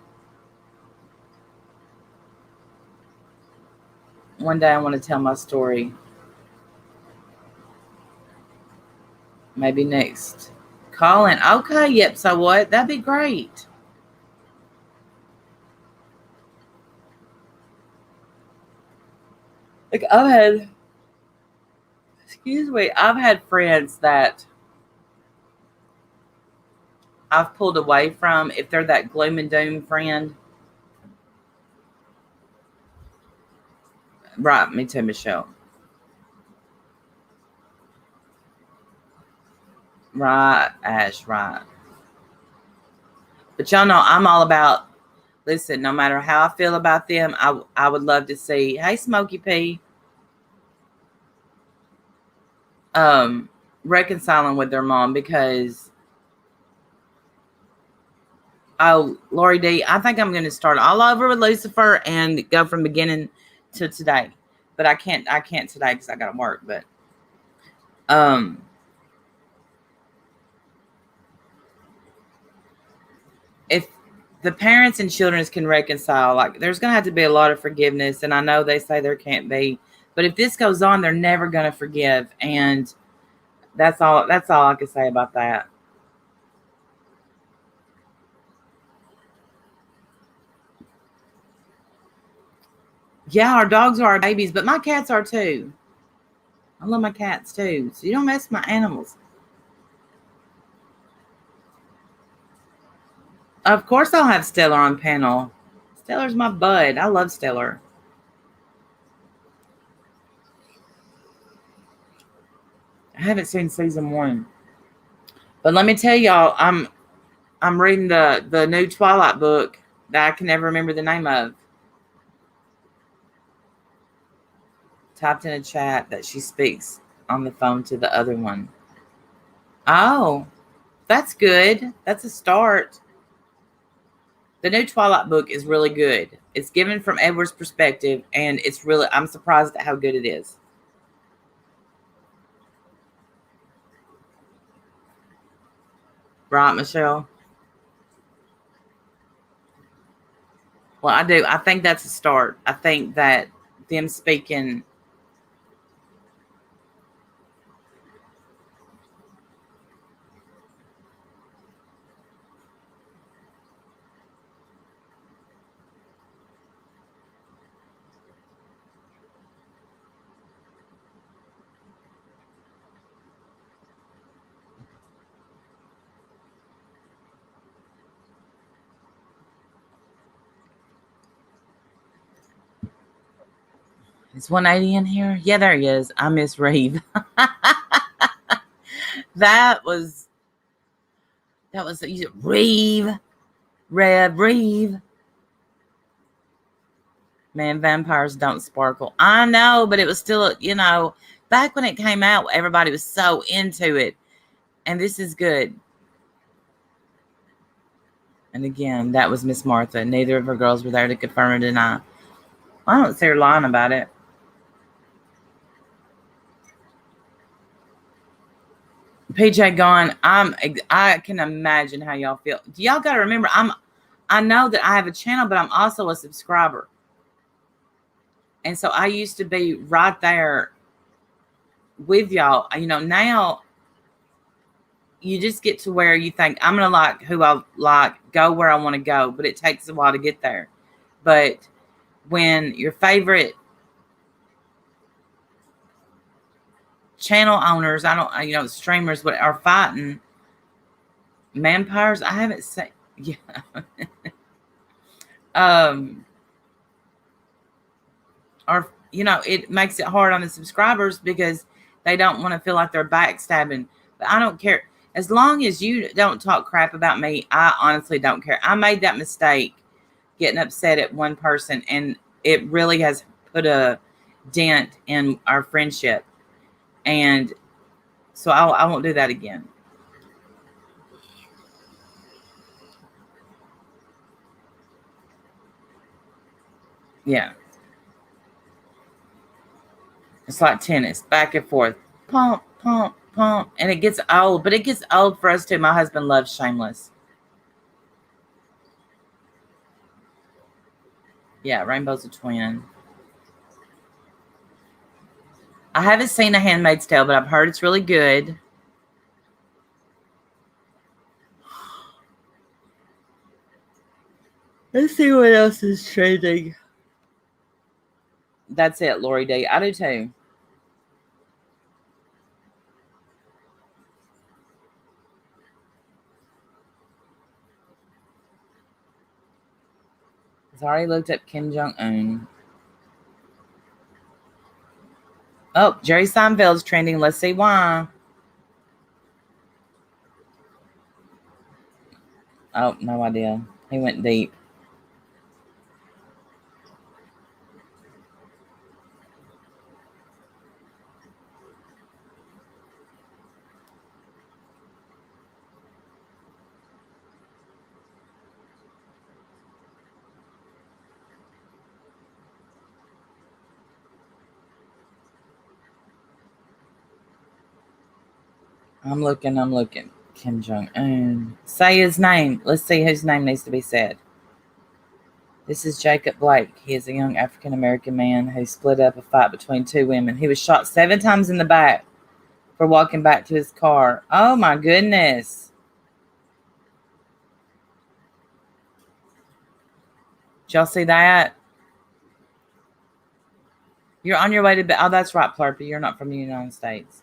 One day I want to tell my story. Maybe next. Colin. Okay, yep. So what? That'd be great. Like I've had friends that I've pulled away from if they're that gloom and doom friend. Right, me too, Michelle. Right, Ash, right. But y'all know I'm all about, listen, no matter how I feel about them, I would love to see, hey, Smokey P, reconciling with their mom because, oh, Lori D, I think I'm going to start all over with Lucifer and go from beginning to today. But I can't today because I got to work. But if the parents and children can reconcile, like there's going to have to be a lot of forgiveness. And I know they say there can't be, but if this goes on, they're never going to forgive. And that's all I can say about that. Yeah, our dogs are our babies, but my cats are too. I love my cats too. So you don't mess with my animals. Of course I'll have Stellar on panel. Stellar's my bud. I love Stellar. I haven't seen season 1. But let me tell y'all, I'm reading the new Twilight book that I can never remember the name of. Typed in a chat that she speaks on the phone to the other one. Oh, that's good. That's a start. The new Twilight book is really good. It's given from Edward's perspective, and I'm surprised at how good it is. Right, Michelle? Well, I do. I think that's a start. I think that them speaking. Is 180 in here? Yeah, there he is. I miss Reeve. that was Reeve. Reeve. Man, vampires don't sparkle. I know, but it was still, back when it came out, everybody was so into it. And this is good. And again, that was Miss Martha. Neither of her girls were there to confirm or deny. I don't see her lying about it. PJ gone. I can imagine how y'all feel. Y'all got to remember, I know that I have a channel, but I'm also a subscriber. And so I used to be right there with y'all. Now you just get to where you think I'm going to like who I like, go where I want to go, but it takes a while to get there. But when your favorite channel owners, streamers are fighting vampires, I haven't seen, yeah. Or, it makes it hard on the subscribers because they don't want to feel like they're backstabbing. But I don't care. As long as you don't talk crap about me, I honestly don't care. I made that mistake getting upset at one person, and it really has put a dent in our friendship. And so I won't do that again. Yeah. It's like tennis, back and forth. Pump, pump, pump. And it gets old, but it gets old for us too. My husband loves Shameless. Yeah, Rainbow's a twin. I haven't seen A Handmaid's Tale, but I've heard it's really good. Let's see what else is trending. That's it, Lori D. I do too. I've already looked up Kim Jong-un. Oh, Jerry Seinfeld's trending. Let's see why. Oh, no idea. He went deep. I'm looking. Kim Jong-un. Say his name. Let's see whose name needs to be said. This is Jacob Blake. He is a young African-American man who split up a fight between two women. He was shot 7 times in the back for walking back to his car. Oh my goodness. Did y'all see that? You're on your way to bed. Oh, that's right, Plurpy. You're not from the United States.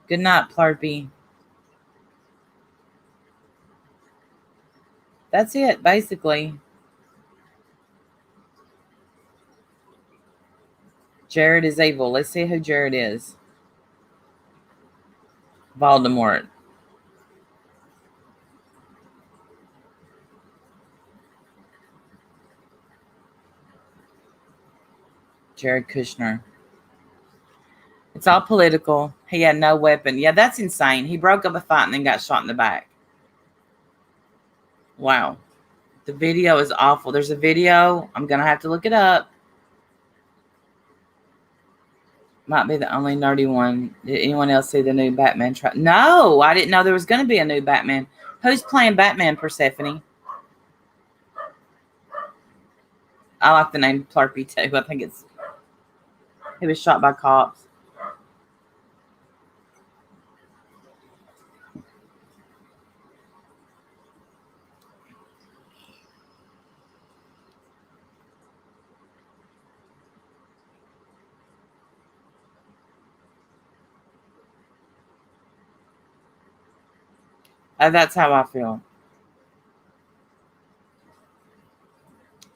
Good night, Plurpy. That's it, basically. Jared is evil. Let's see who Jared is. Voldemort. Jared Kushner. It's all political. He had no weapon. Yeah, that's insane. He broke up a fight and then got shot in the back. Wow. The video is awful. There's a video. I'm going to have to look it up. Might be the only nerdy one. Did anyone else see the new Batman? No, I didn't know there was going to be a new Batman. Who's playing Batman, Persephone? I like the name Plurpy too. I think he was shot by cops. That's how I feel.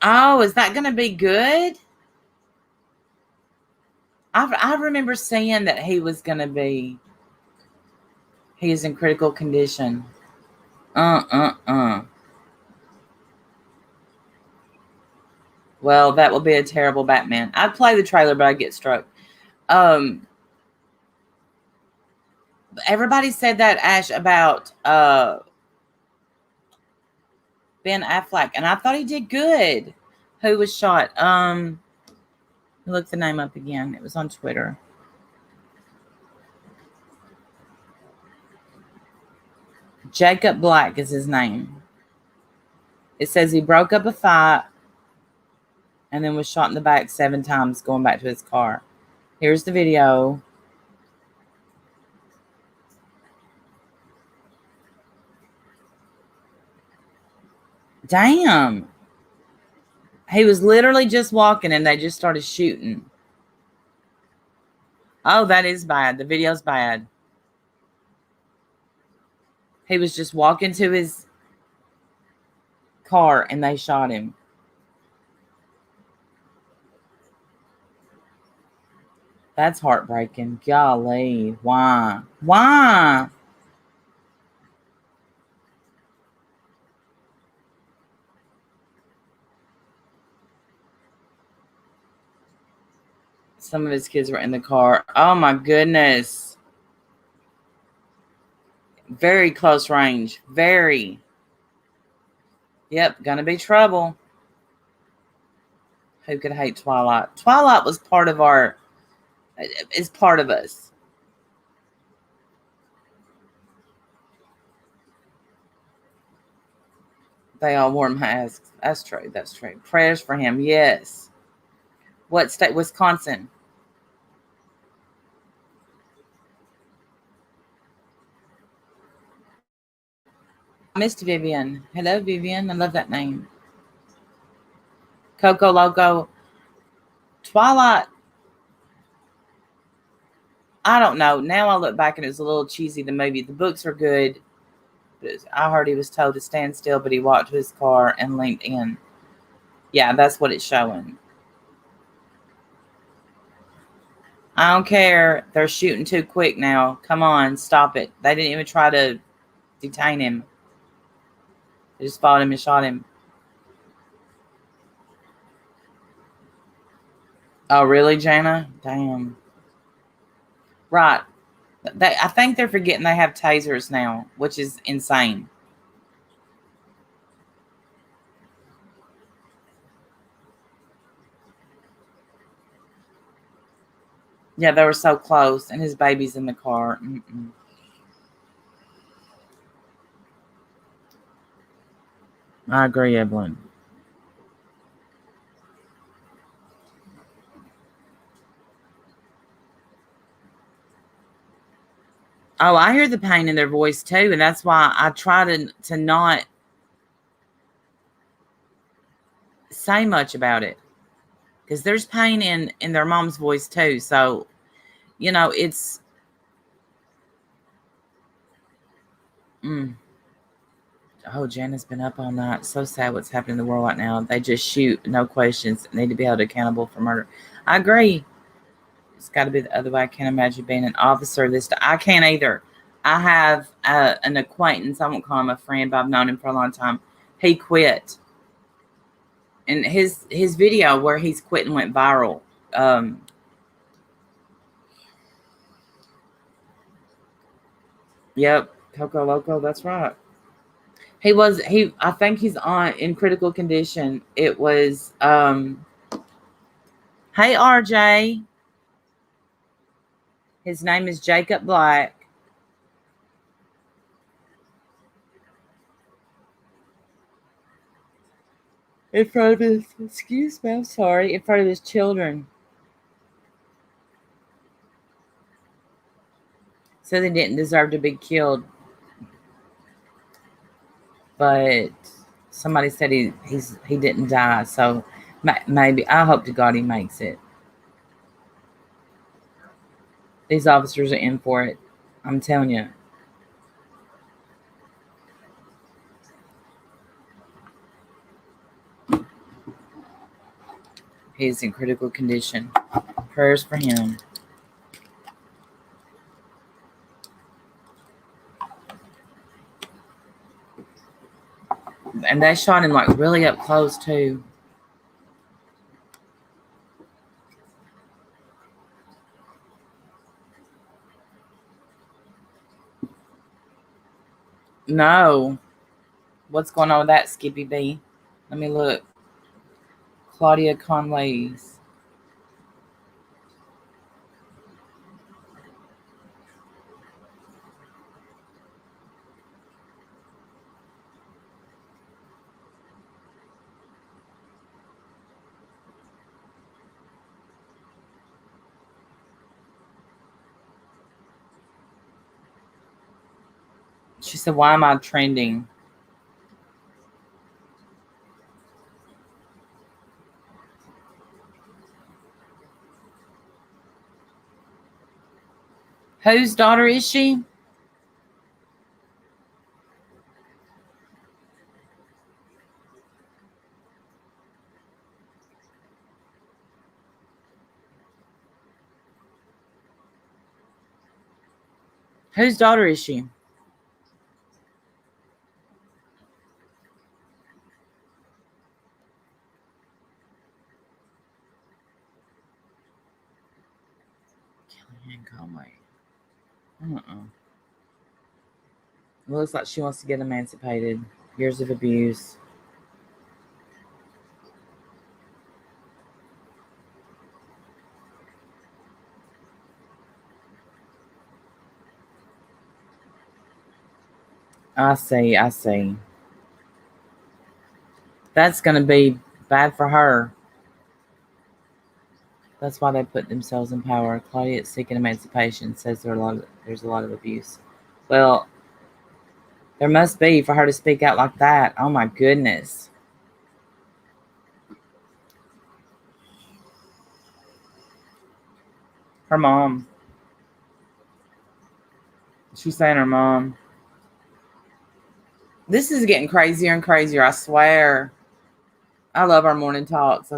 Oh, is that going to be good? I remember saying that he was going to be. He is in critical condition. Well, that will be a terrible Batman. I'd play the trailer, but I'd get struck. Everybody said that, Ash, about Ben Affleck, and I thought he did good. Who was shot? Look the name up again. It was on Twitter. Jacob Black is his name. It says he broke up a fight and then was shot in the back 7 times going back to his car. Here's the video. Damn. He was literally just walking and they just started shooting. Oh, that is bad. The video's bad. He was just walking to his car and they shot him. That's heartbreaking. Golly. Why? Why? Some of his kids were in the car. Oh my goodness. Very close range. Very. Yep, gonna be trouble. Who could hate Twilight? Twilight was part of is part of us. They all wore masks. That's true. That's true. Prayers for him. Yes. What state? Wisconsin. Missed Vivian. Hello, Vivian. I love that name. Coco Loco. Twilight. I don't know. Now I look back and it's a little cheesy, the movie. The books are good. I heard he was told to stand still, but he walked to his car and leaned in. Yeah, that's what it's showing. I don't care. They're shooting too quick now. Come on, stop it. They didn't even try to detain him. They just followed him and shot him. Oh, really, Jana? Damn. Right. I think they're forgetting they have tasers now, which is insane. Yeah, they were so close, and his baby's in the car. Mm-mm. I agree, Evelyn. Oh, I hear the pain in their voice too, and that's why I try to not say much about it, because there's pain in their mom's voice too. So it's mm. Oh, Jana's been up all night. So sad what's happening in the world right now. They just shoot, no questions. Need to be held accountable for murder. I agree. It's got to be the other way. I can't imagine being an officer this. I can't either. I have an acquaintance. I won't call him a friend, but I've known him for a long time. He quit, and his video where he's quitting went viral. Um, yep, Coco Loco. That's right. I think he's on in critical condition. It was hey RJ. His name is Jacob Black. In front of his, excuse me, I'm sorry, in front of his children. So they didn't deserve to be killed. But somebody said he didn't die. So maybe, I hope to God he makes it. These officers are in for it. I'm telling you. He's in critical condition. Prayers for him. And they shot him like really up close too. No. What's going on with that, Skippy B? Let me look. Claudia Conway's. She said, why am I trending? Whose daughter is she? Whose daughter is she? And Conway. It looks like she wants to get emancipated. Years of abuse. I see. That's going to be bad for her. That's why they put themselves in power. Claudia is seeking emancipation. Says there's a lot of abuse. Well, there must be for her to speak out like that. Oh my goodness. Her mom. She's saying her mom. This is getting crazier and crazier, I swear. I love our morning talks.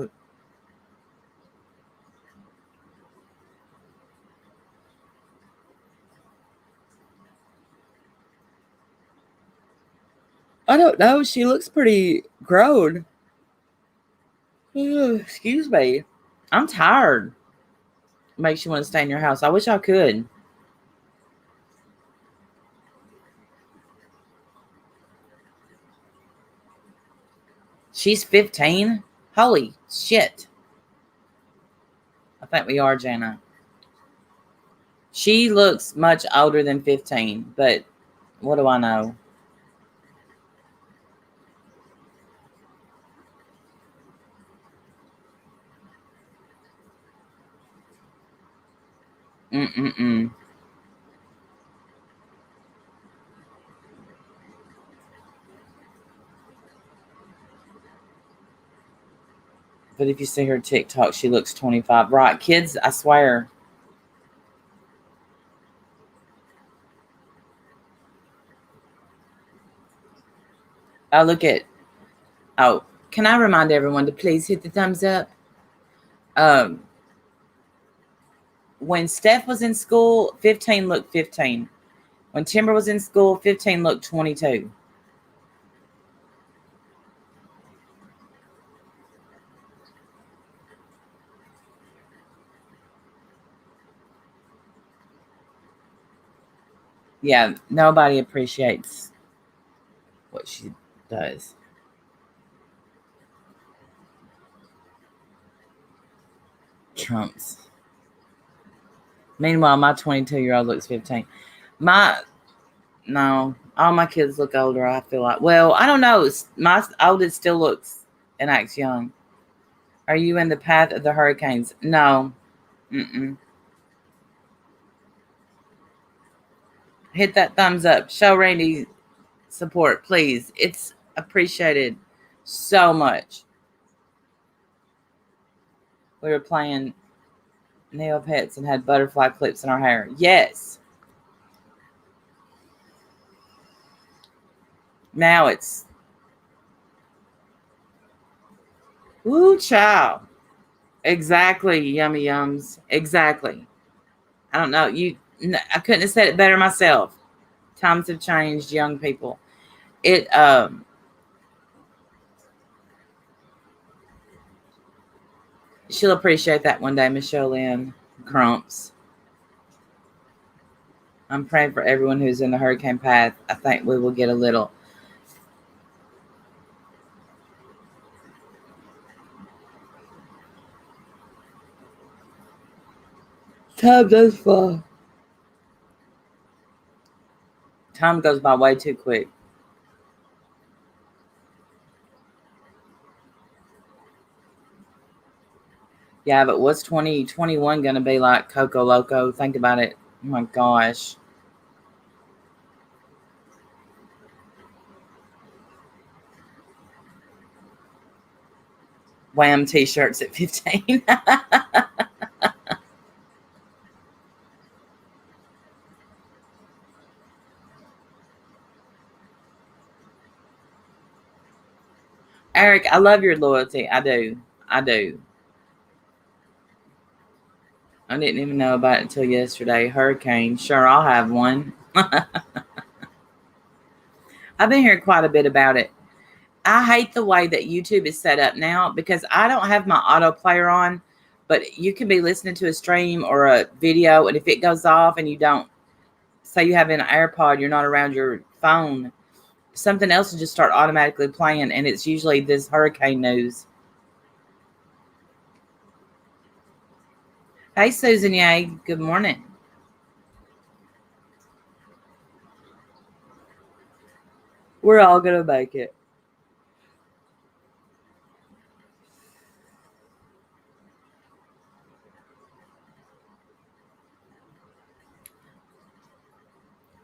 I don't know. She looks pretty grown. Excuse me. I'm tired. Makes you want to stay in your house. I wish I could. She's 15? Holy shit. I think we are, Jana. She looks much older than 15, but what do I know? Mm-mm-mm. But if you see her TikTok, she looks 25. Right, kids, I swear. I look at, oh, can I remind everyone to please hit the thumbs up? When Steph was in school, 15 looked 15. When Timber was in school, 15 looked 22. Yeah, nobody appreciates what she does. Trumps. Meanwhile, my 22-year-old looks 15. No, all my kids look older, I feel like. Well, I don't know. My oldest still looks and acts young. Are you in the path of the hurricanes? No. Mm-mm. Hit that thumbs up. Show Randy support, please. It's appreciated so much. We were playing Neopets and had butterfly clips in our hair. Yes. Now it's woo chow. Exactly, yummy yums. Exactly. I don't know. I couldn't have said it better myself. Times have changed, young people. It she'll appreciate that one day, Michelle Lynn Crumps. I'm praying for everyone who's in the hurricane path. I think we will get a little. Time does fly. Time goes by way too quick. Yeah, but what's 2021 going to be like, Coco Loco? Think about it. Oh my gosh. Wham t-shirts at 15. Eric, I love your loyalty. I do. I do. I didn't even know about it until yesterday. Hurricane. Sure, I'll have one. I've been hearing quite a bit about it. I hate the way that YouTube is set up now because I don't have my auto player on, But you can be listening to a stream or a video, and if it goes off and you don't, say you have an AirPod, you're not around your phone, something else will just start automatically playing, and it's usually this hurricane news. Hey, Susan, yay, good morning. We're all going to make it.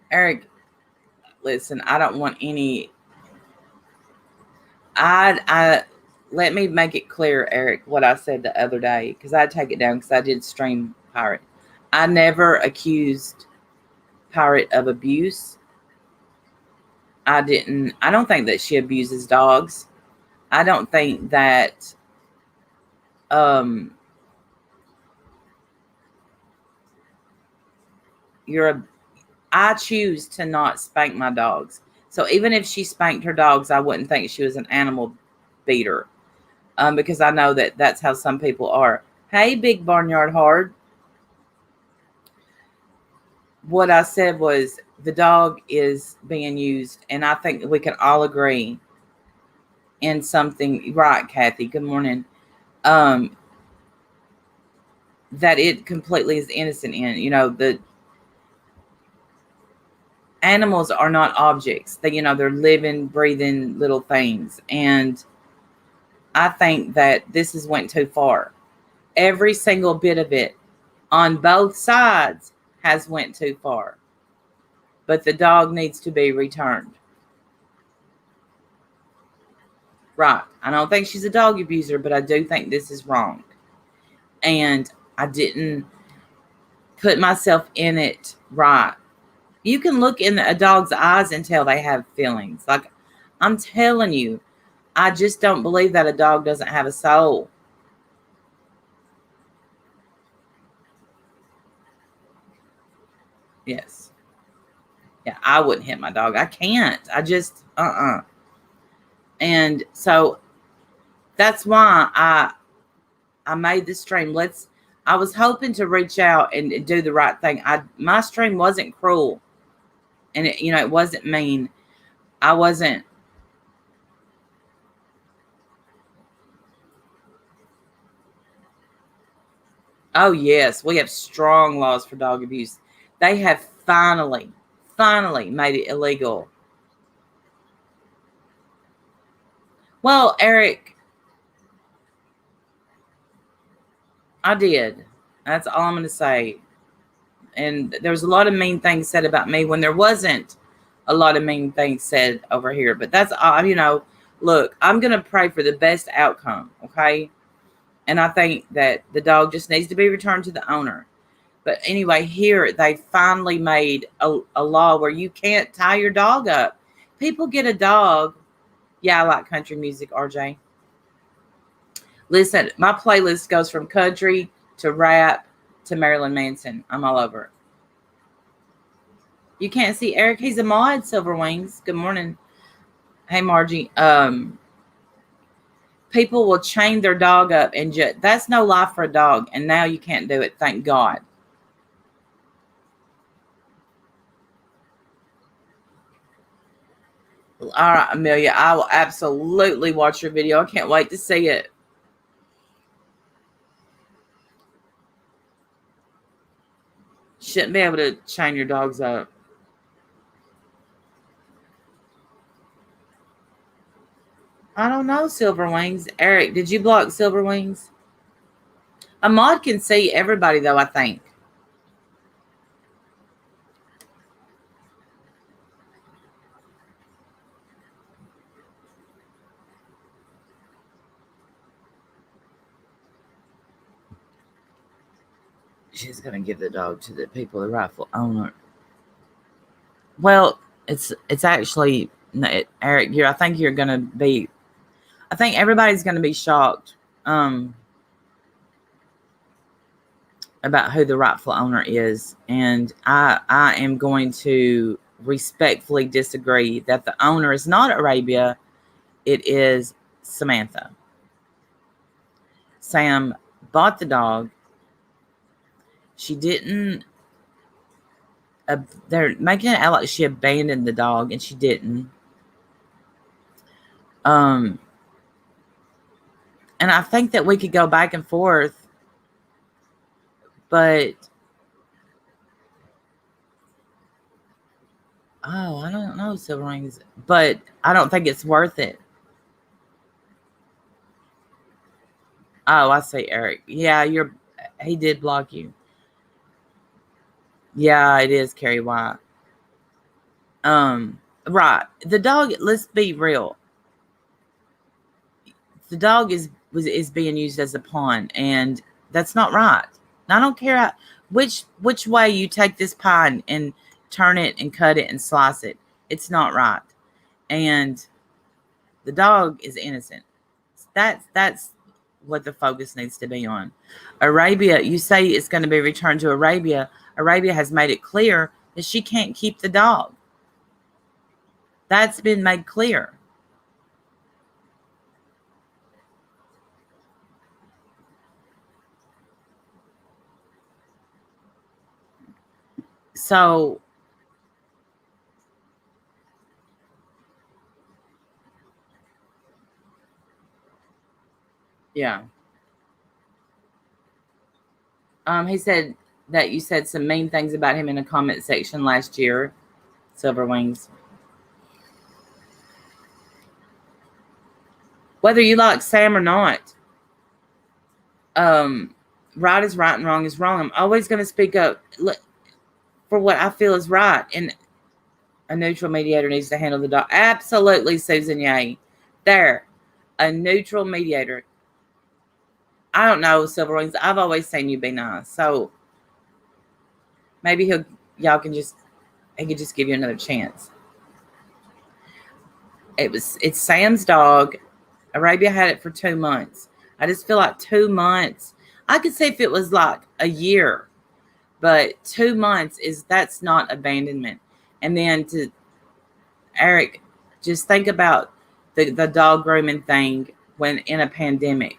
Eric, listen, I don't want any. I let me make it clear, Eric, what I said the other day, because I take it down because I did stream Pirate. I never accused Pirate of abuse. I don't think that she abuses dogs. I don't think that I choose to not spank my dogs. So even if she spanked her dogs, I wouldn't think she was an animal beater, because I know that that's how some people are. Hey, Big Barnyard Hard. What I said was the dog is being used, and I think we can all agree in something. Right, Kathy, good morning. That it completely is innocent in. The animals are not objects. They're living, breathing little things. And I think that this has went too far. Every single bit of it on both sides has went too far. But the dog needs to be returned. Right. I don't think she's a dog abuser, but I do think this is wrong. And I didn't put myself in it right. You can look in a dog's eyes and tell they have feelings. Like, I'm telling you, I just don't believe that a dog doesn't have a soul. Yes. Yeah, I wouldn't hit my dog. I can't. I just, And so that's why I made this stream. I was hoping to reach out and do the right thing. My stream wasn't cruel. And it wasn't mean. I wasn't. Oh, yes. We have strong laws for dog abuse. They have finally made it illegal. Well, Eric, I did. That's all I'm going to say. And there was a lot of mean things said about me when there wasn't a lot of mean things said over here. But that's all, look, I'm going to pray for the best outcome, okay? And I think that the dog just needs to be returned to the owner. But anyway, here they finally made a law where you can't tie your dog up. People get a dog. Yeah, I like country music, RJ. Listen, my playlist goes from country to rap to Marilyn Manson. I'm all over it. You can't see Eric. He's a mod, Silver Wings. Good morning. Hey, Margie. People will chain their dog up and that's no life for a dog. And now you can't do it. Thank God. All right, Amelia. I will absolutely watch your video. I can't wait to see it. Shouldn't be able to chain your dogs up. I don't know, Silver Wings. Eric, did you block Silver Wings? A mod can see everybody, though, I think. She's going to give the dog to the people, the rightful owner. Well, it's actually, Eric, I think you're going to be, I think everybody's going to be shocked about who the rightful owner is. And I am going to respectfully disagree that the owner is not Arabia. It is Samantha. Sam bought the dog. She didn't. They're making it out like she abandoned the dog, and she didn't. And I think that we could go back and forth, but I don't know, Silver Rings, but I don't think it's worth it. Oh, I see, Eric. Yeah, he did block you. Yeah, it is Carrie White. Right. The dog, let's be real. The dog is being used as a pawn, and that's not right. I don't care which way you take this pie and turn it and cut it and slice it. It's not right. And the dog is innocent. That's what the focus needs to be on. Arabia, you say it's going to be returned to Arabia. Arabia has made it clear that she can't keep the dog. That's been made clear. So yeah. He said that you said some mean things about him in a comment section last year, Silver Wings. Whether you like Sam or not, right is right and wrong is wrong. I'm always going to speak up for what I feel is right, and a neutral mediator needs to handle the dog. Absolutely, Susan Ye. There, a neutral mediator. I don't know, Silver Wings. I've always seen you be nice, so maybe he could just give you another chance. It's Sam's dog. Arabia had it for 2 months. I just feel like 2 months. I could say if it was like a year, but 2 months that's not abandonment. And then to Eric, just think about the dog grooming thing when in a pandemic.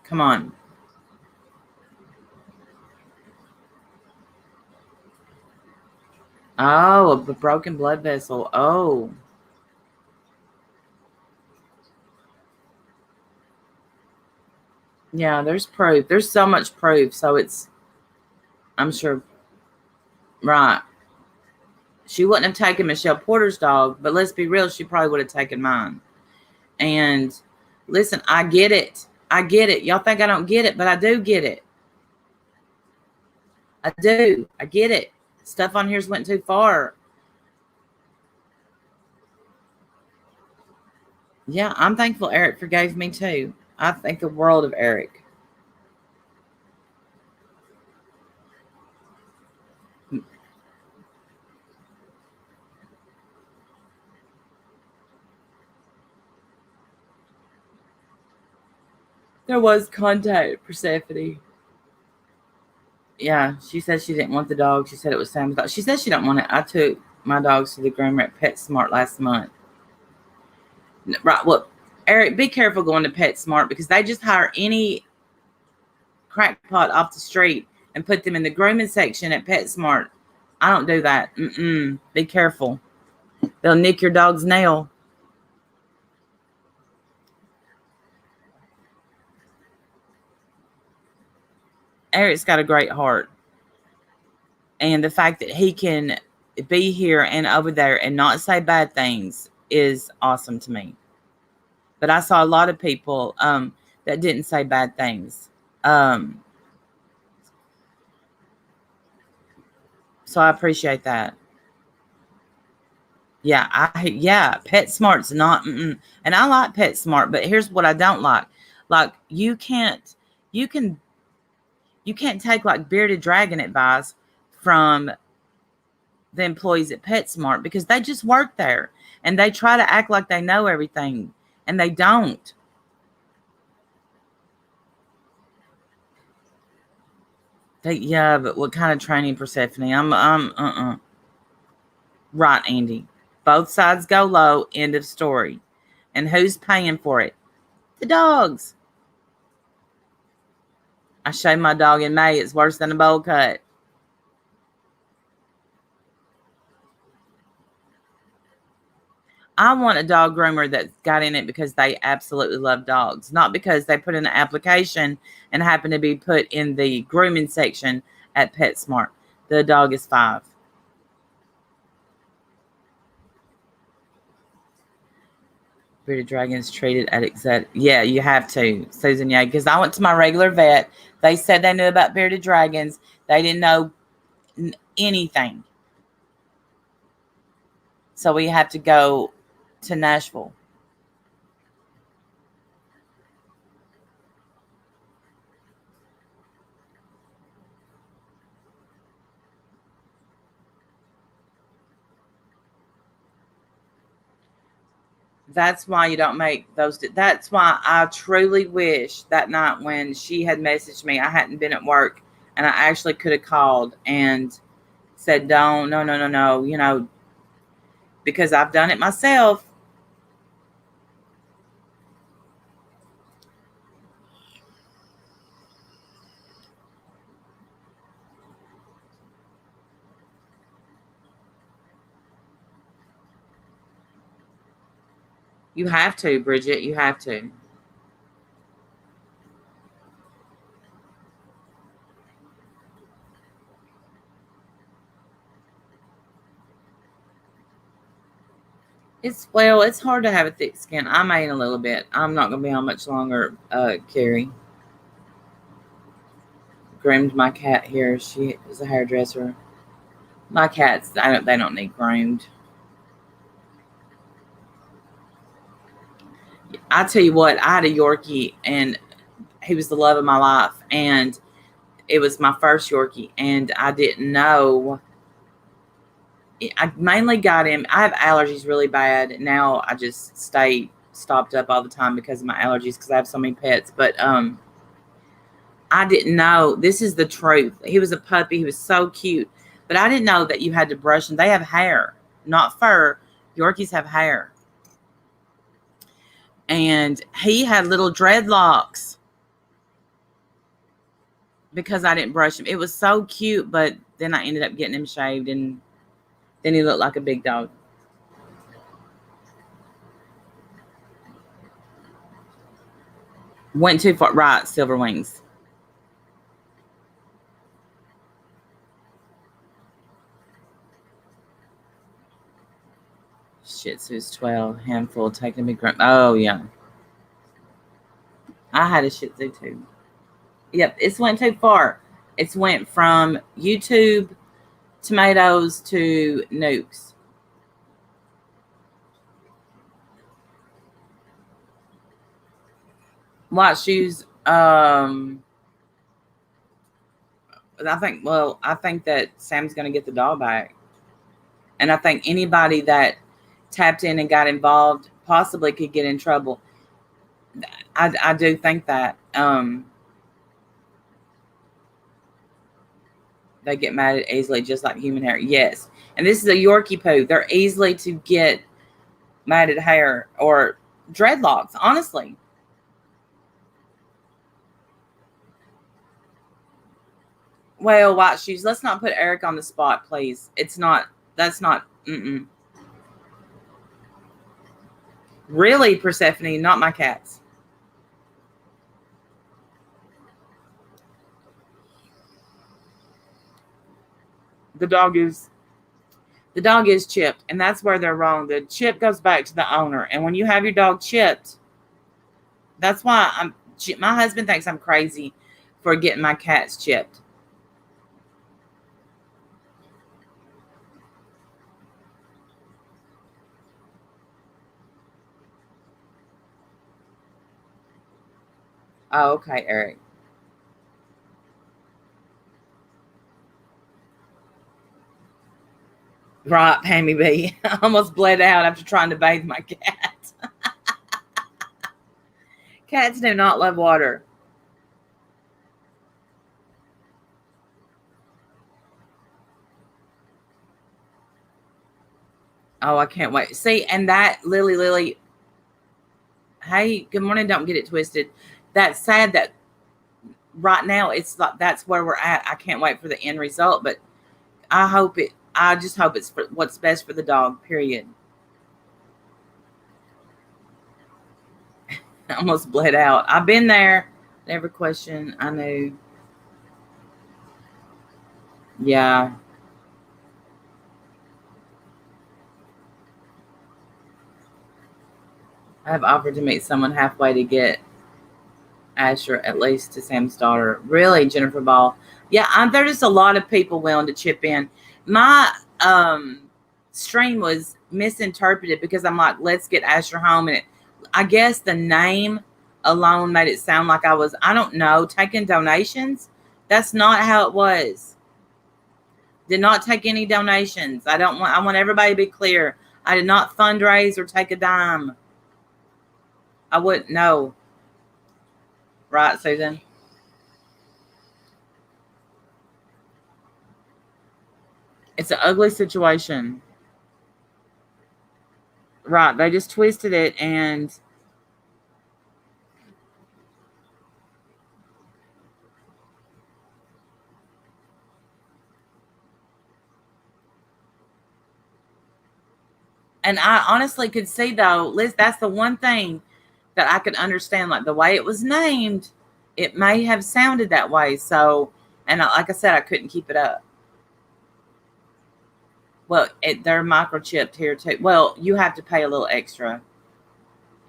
Come on. Oh, a broken blood vessel. Oh. Yeah, there's proof. There's so much proof. So I'm sure, right. She wouldn't have taken Michelle Porter's dog, but let's be real, she probably would have taken mine. And listen, I get it. I get it. Y'all think I don't get it, but I do get it. I do. I get it. Stuff on here's went too far. Yeah, I'm thankful Eric forgave me too. I think the world of Eric. There was contact, Persephone. Yeah, she said she didn't want the dog. She said it was Sam's dog. She said she don't want it. I took my dogs to the groomer at PetSmart last month. Right. Well, Eric, be careful going to PetSmart because they just hire any crackpot off the street and put them in the grooming section at PetSmart. I don't do that. Be careful. They'll nick your dog's nail. Eric's got a great heart. And the fact that he can be here and over there and not say bad things is awesome to me. But I saw a lot of people that didn't say bad things. So I appreciate that. Yeah, PetSmart's not, and I like PetSmart, but here's what I don't like. Like you can take like bearded dragon advice from the employees at PetSmart because they just work there and they try to act like they know everything and they don't. Yeah, but what kind of training, Persephone? Right, Andy. Both sides go low. End of story. And who's paying for it? The dogs. I shaved my dog in May. It's worse than a bowl cut. I want a dog groomer that got in it because they absolutely love dogs, not because they put in an application and happen to be put in the grooming section at PetSmart. The dog is 5. Bearded dragons treated at exact. Yeah, you have to, Susan. Yeah, because I went to my regular vet. They said they knew about bearded dragons. They didn't know anything. So we have to go to Nashville. That's why you don't make those. That's why I truly wish that night when she had messaged me, I hadn't been at work and I actually could have called and said, don't, no, no, no, no, because I've done it myself. You have to, Bridget. You have to. It's hard to have a thick skin. I made a little bit. I'm not gonna be on much longer, Carrie. Groomed my cat here. She is a hairdresser. My cats, they don't need groomed. I tell you what, I had a Yorkie and he was the love of my life. And it was my first Yorkie. And I didn't know. I mainly got him. I have allergies really bad. Now I just stay stopped up all the time because of my allergies because I have so many pets. But I didn't know. This is the truth. He was a puppy. He was so cute. But I didn't know that you had to brush them. They have hair, not fur. Yorkies have hair. And he had little dreadlocks because I didn't brush him. It was so cute, but then I ended up getting him shaved and then he looked like a big dog. Went too far. Right, Silver Wings. Shih Tzu's 12. Handful taking me. Oh, yeah. I had a Shih Tzu too. Yep, it's went too far. It's went from YouTube tomatoes to nukes. White shoes. I think that Sam's going to get the doll back. And I think anybody that tapped in and got involved possibly could get in trouble. I do think that they get mad at easily, just like human hair. Yes. And this is a Yorkie poo. They're easily to get matted hair or dreadlocks, honestly. Well, white shoes. Let's not put Eric on the spot, please. It's not. That's not. Really, Persephone, not my cats. The dog is chipped, and that's where they're wrong. The chip goes back to the owner, and when you have your dog chipped, that's why my husband thinks I'm crazy for getting my cats chipped. Oh, okay, Eric. Right, Pammy B. I almost bled out after trying to bathe my cat. Cats do not love water. Oh, I can't wait. See, and that Lily, Hey, good morning. Don't get it twisted. That's sad that right now it's like that's where we're at. I can't wait for the end result, but I just hope it's for what's best for the dog, period. I almost bled out. I've been there. Never question. I knew. Yeah. I have offered to meet someone halfway to get Asher at least to Sam's daughter. Really, Jennifer Ball. Yeah, there's just a lot of people willing to chip in. My stream was misinterpreted because I'm like, let's get Asher home. And I guess the name alone made it sound like I don't know, taking donations. That's not how it was. Did not take any donations. I want everybody to be clear. I did not fundraise or take a dime. I wouldn't know. Right, Susan? It's an ugly situation. Right. They just twisted it and I honestly could see though, Liz, that's the one thing that I could understand. Like the way it was named, it may have sounded that way. So, and like I said, I couldn't keep it up. Well, they're microchipped here too. Well, you have to pay a little extra.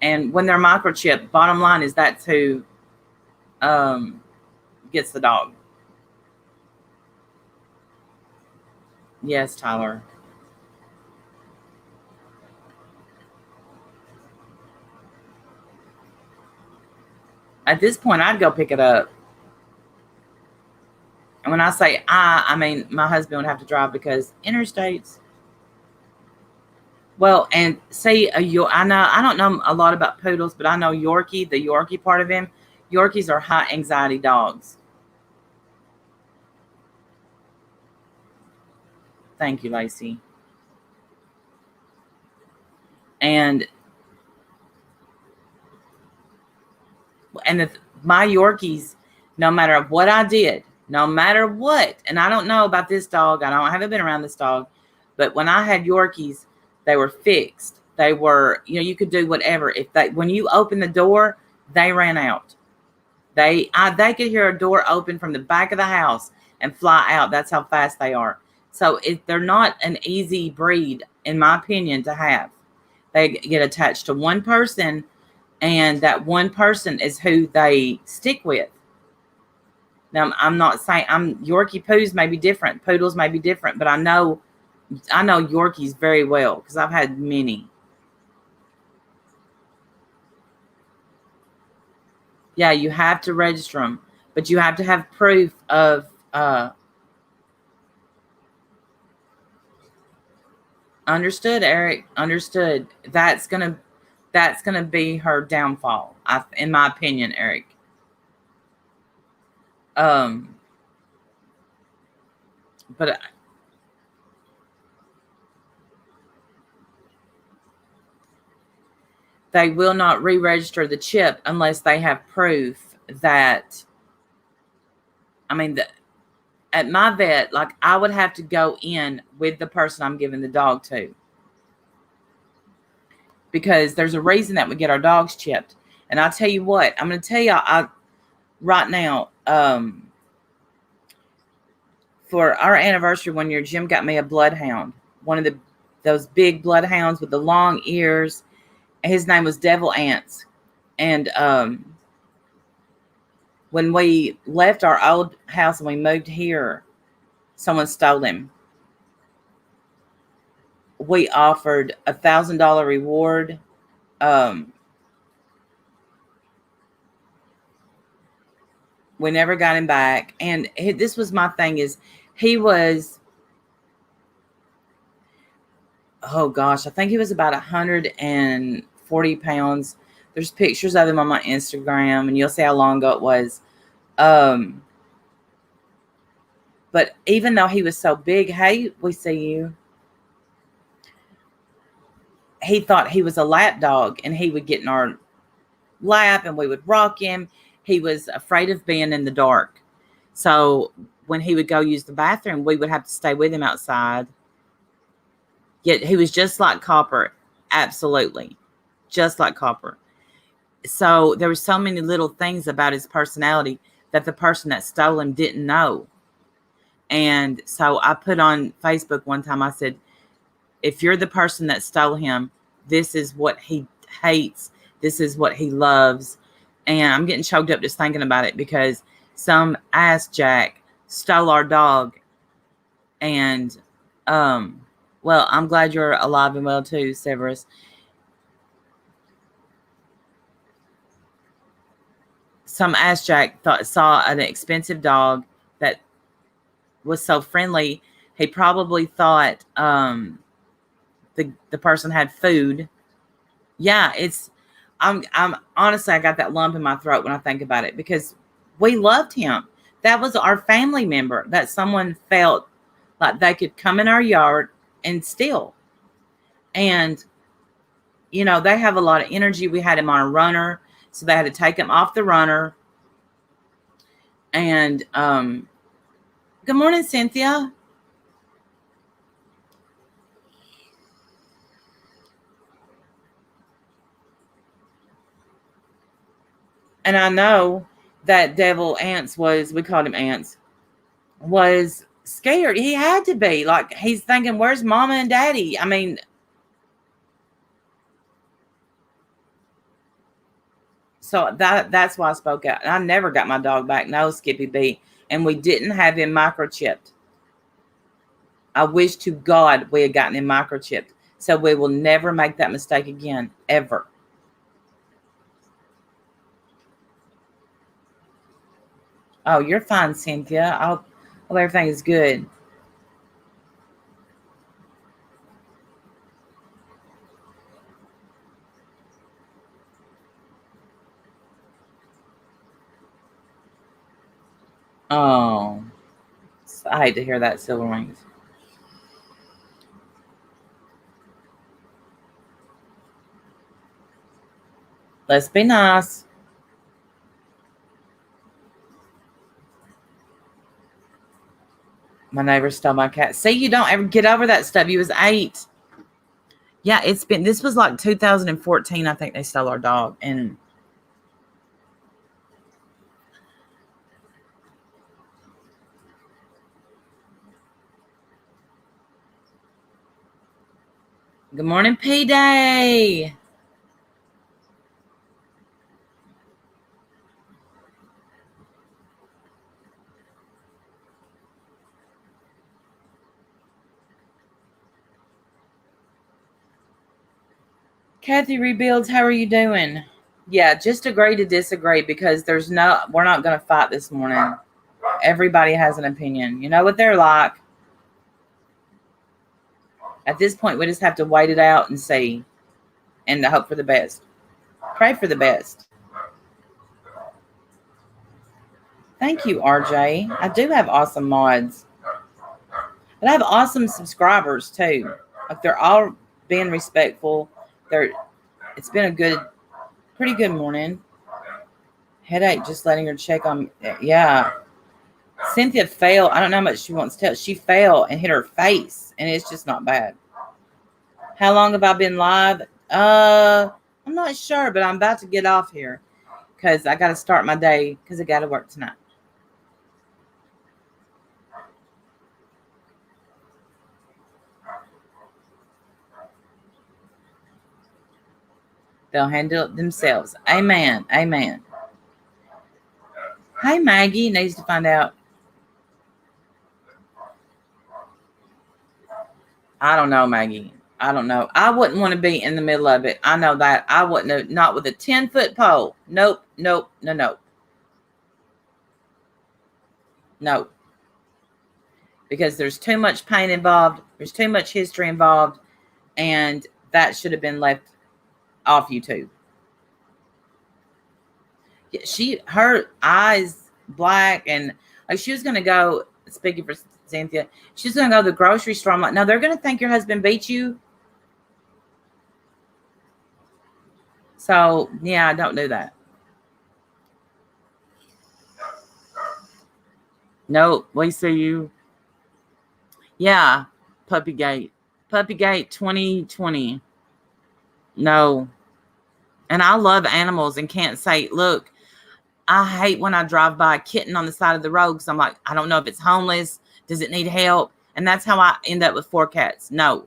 And when they're microchipped, bottom line is that's who gets the dog. Yes, Tyler. At this point, I'd go pick it up. And when I say I mean my husband would have to drive because interstates. Well, and see, I know I don't know a lot about poodles, but I know Yorkie, the Yorkie part of him. Yorkies are high anxiety dogs. Thank you, Lacey. And my Yorkies, no matter what I did, no matter what, and I don't know about this dog. I haven't been around this dog, but when I had Yorkies, they were fixed. They were, you could do whatever. When you open the door, they ran out. They could hear a door open from the back of the house and fly out. That's how fast they are. So they're not an easy breed, in my opinion, to have. They get attached to one person, and that one person is who they stick with. Now, I'm not saying Yorkie poos may be different, poodles may be different, but I know Yorkies very well because I've had many. Yeah, you have to register them, but you have to have proof of understood, Eric. Understood. That's gonna be her downfall, in my opinion, Eric. But they will not re-register the chip unless they have proof that. I mean, at my vet, like I would have to go in with the person I'm giving the dog to, because there's a reason that we get our dogs chipped. And I'll tell you what, I'm going to tell you right now, for our anniversary one year, Jim got me a bloodhound, one of those big bloodhounds with the long ears. His name was Devil Ants. And when we left our old house and we moved here, someone stole him. We offered $1,000 reward. We never got him back. And this was my thing is he was, oh gosh, I think he was about 140 pounds. There's pictures of him on my Instagram and you'll see how long ago it was. But even though he was so big, hey, we see you. He thought he was a lap dog and he would get in our lap and we would rock him. He was afraid of being in the dark. So when he would go use the bathroom, we would have to stay with him outside. Yet he was just like Copper. Absolutely. Just like Copper. So there were so many little things about his personality that the person that stole him didn't know. And so I put on Facebook one time, I said, if you're the person that stole him, this is what he hates. This is what he loves. And I'm getting choked up just thinking about it because some ass jack stole our dog. And, well, I'm glad you're alive and well too, Severus. Some ass jack saw an expensive dog that was so friendly. He probably thought the person had food. Yeah, I'm honestly, I got that lump in my throat when I think about it because we loved him. That was our family member that someone felt like they could come in our yard and steal. And, you know, they have a lot of energy. We had him on a runner, so they had to take him off the runner. And good morning, Cynthia. And I know that Devil Ants we called him Ants, was scared. He had to be. Like, he's thinking, where's Mama and Daddy? I mean, so that's why I spoke out. And I never got my dog back. No, Skippy B. And we didn't have him microchipped. I wish to God we had gotten him microchipped. So we will never make that mistake again, ever. Oh, you're fine, Cynthia. I hope everything is good. Oh, I hate to hear that, Silver Wings. Let's be nice. My neighbor stole my cat. See, you don't ever get over that stuff. You was 8. Yeah, this was like 2014. I think they stole our dog. And good morning, P-Day. Kathy Rebuilds, how are you doing? Yeah, just agree to disagree because we're not going to fight this morning. Everybody has an opinion. You know what they're like. At this point, we just have to wait it out and see and to hope for the best. Pray for the best. Thank you, RJ. I do have awesome mods. But I have awesome subscribers too. Like, they're all being respectful. It's been a pretty good morning. Headache, just letting her check on. Yeah. Cynthia fell. I don't know how much she wants to tell. She fell and hit her face, and it's just not bad. How long have I been live? I'm not sure, but I'm about to get off here because I got to start my day because I got to work tonight. They'll handle it themselves. Amen. Amen. Hey, Maggie needs to find out. I don't know, Maggie. I don't know. I wouldn't want to be in the middle of it. I know that. I wouldn't have, not with a 10-foot pole. Nope. No. Because there's too much pain involved. There's too much history involved. And that should have been left off YouTube. Her eyes black, and like she was going to go, speaking for Cynthia, she's going to go to the grocery store. I'm like, no, they're going to think your husband beat you. So, yeah, I don't do that. Nope. We see you. Yeah. Puppygate. Puppygate 2020. No. And I love animals and can't say, look, I hate when I drive by a kitten on the side of the road because I'm like, I don't know if it's homeless. Does it need help? And that's how I end up with 4 cats. No.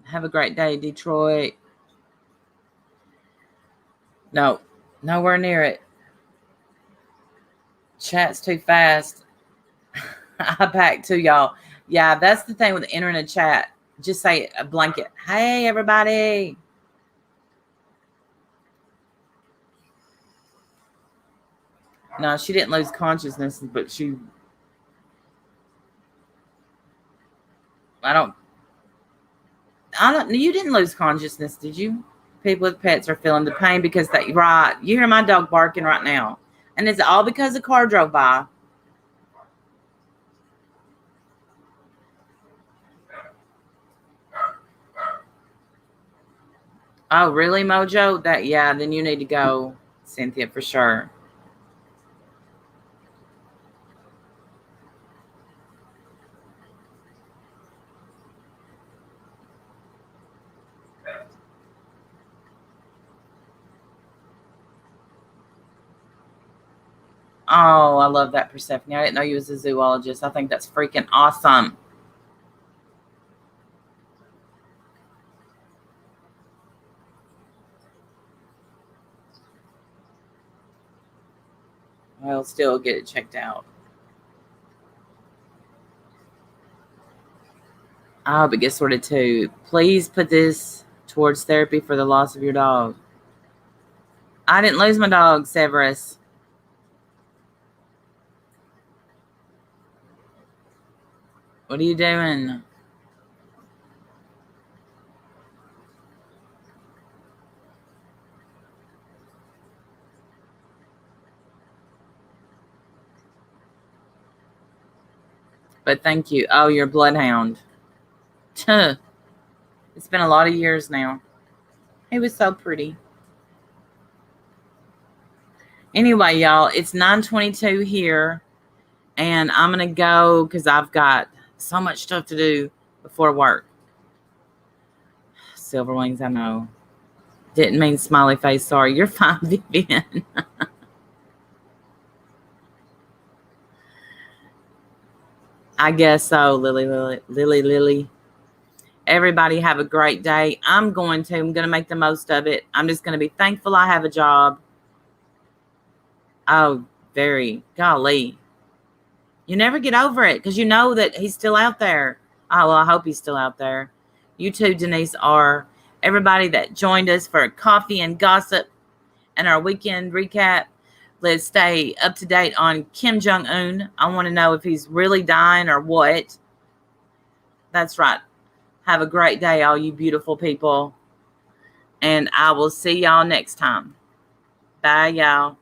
Have a great day, Detroit. No, nowhere near it. Chat's too fast. I packed too, y'all. Yeah, that's the thing with entering a chat. Just say a blanket. Hey, everybody. No, she didn't lose consciousness, but I don't, you didn't lose consciousness, did you? People with pets are feeling the pain because right. You hear my dog barking right now. And it's all because a car drove by. Oh, really, Mojo? Yeah, then you need to go, Cynthia, for sure. Oh, I love that, Persephone. I didn't know you was a zoologist. I think that's freaking awesome. I'll still get it checked out. I hope it gets sorted too. Please put this towards therapy for the loss of your dog. I didn't lose my dog, Severus. What are you doing? But thank you. Oh, you're a bloodhound. It's been a lot of years now. He was so pretty. Anyway, y'all, it's 9:22 here, and I'm gonna go because I've got so much stuff to do before work. Silver wings, I know. Didn't mean smiley face. Sorry, you're fine, Vivian. I guess so, Lily. Everybody have a great day. I'm going to make the most of it. I'm just going to be thankful I have a job. Oh, very. Golly. You never get over it because you know that he's still out there. Oh, well, I hope he's still out there. You too, Denise R. Everybody that joined us for coffee and gossip and our weekend recap. Let's stay up to date on Kim Jong-un. I want to know if he's really dying or what. That's right. Have a great day, all you beautiful people. And I will see y'all next time. Bye, y'all.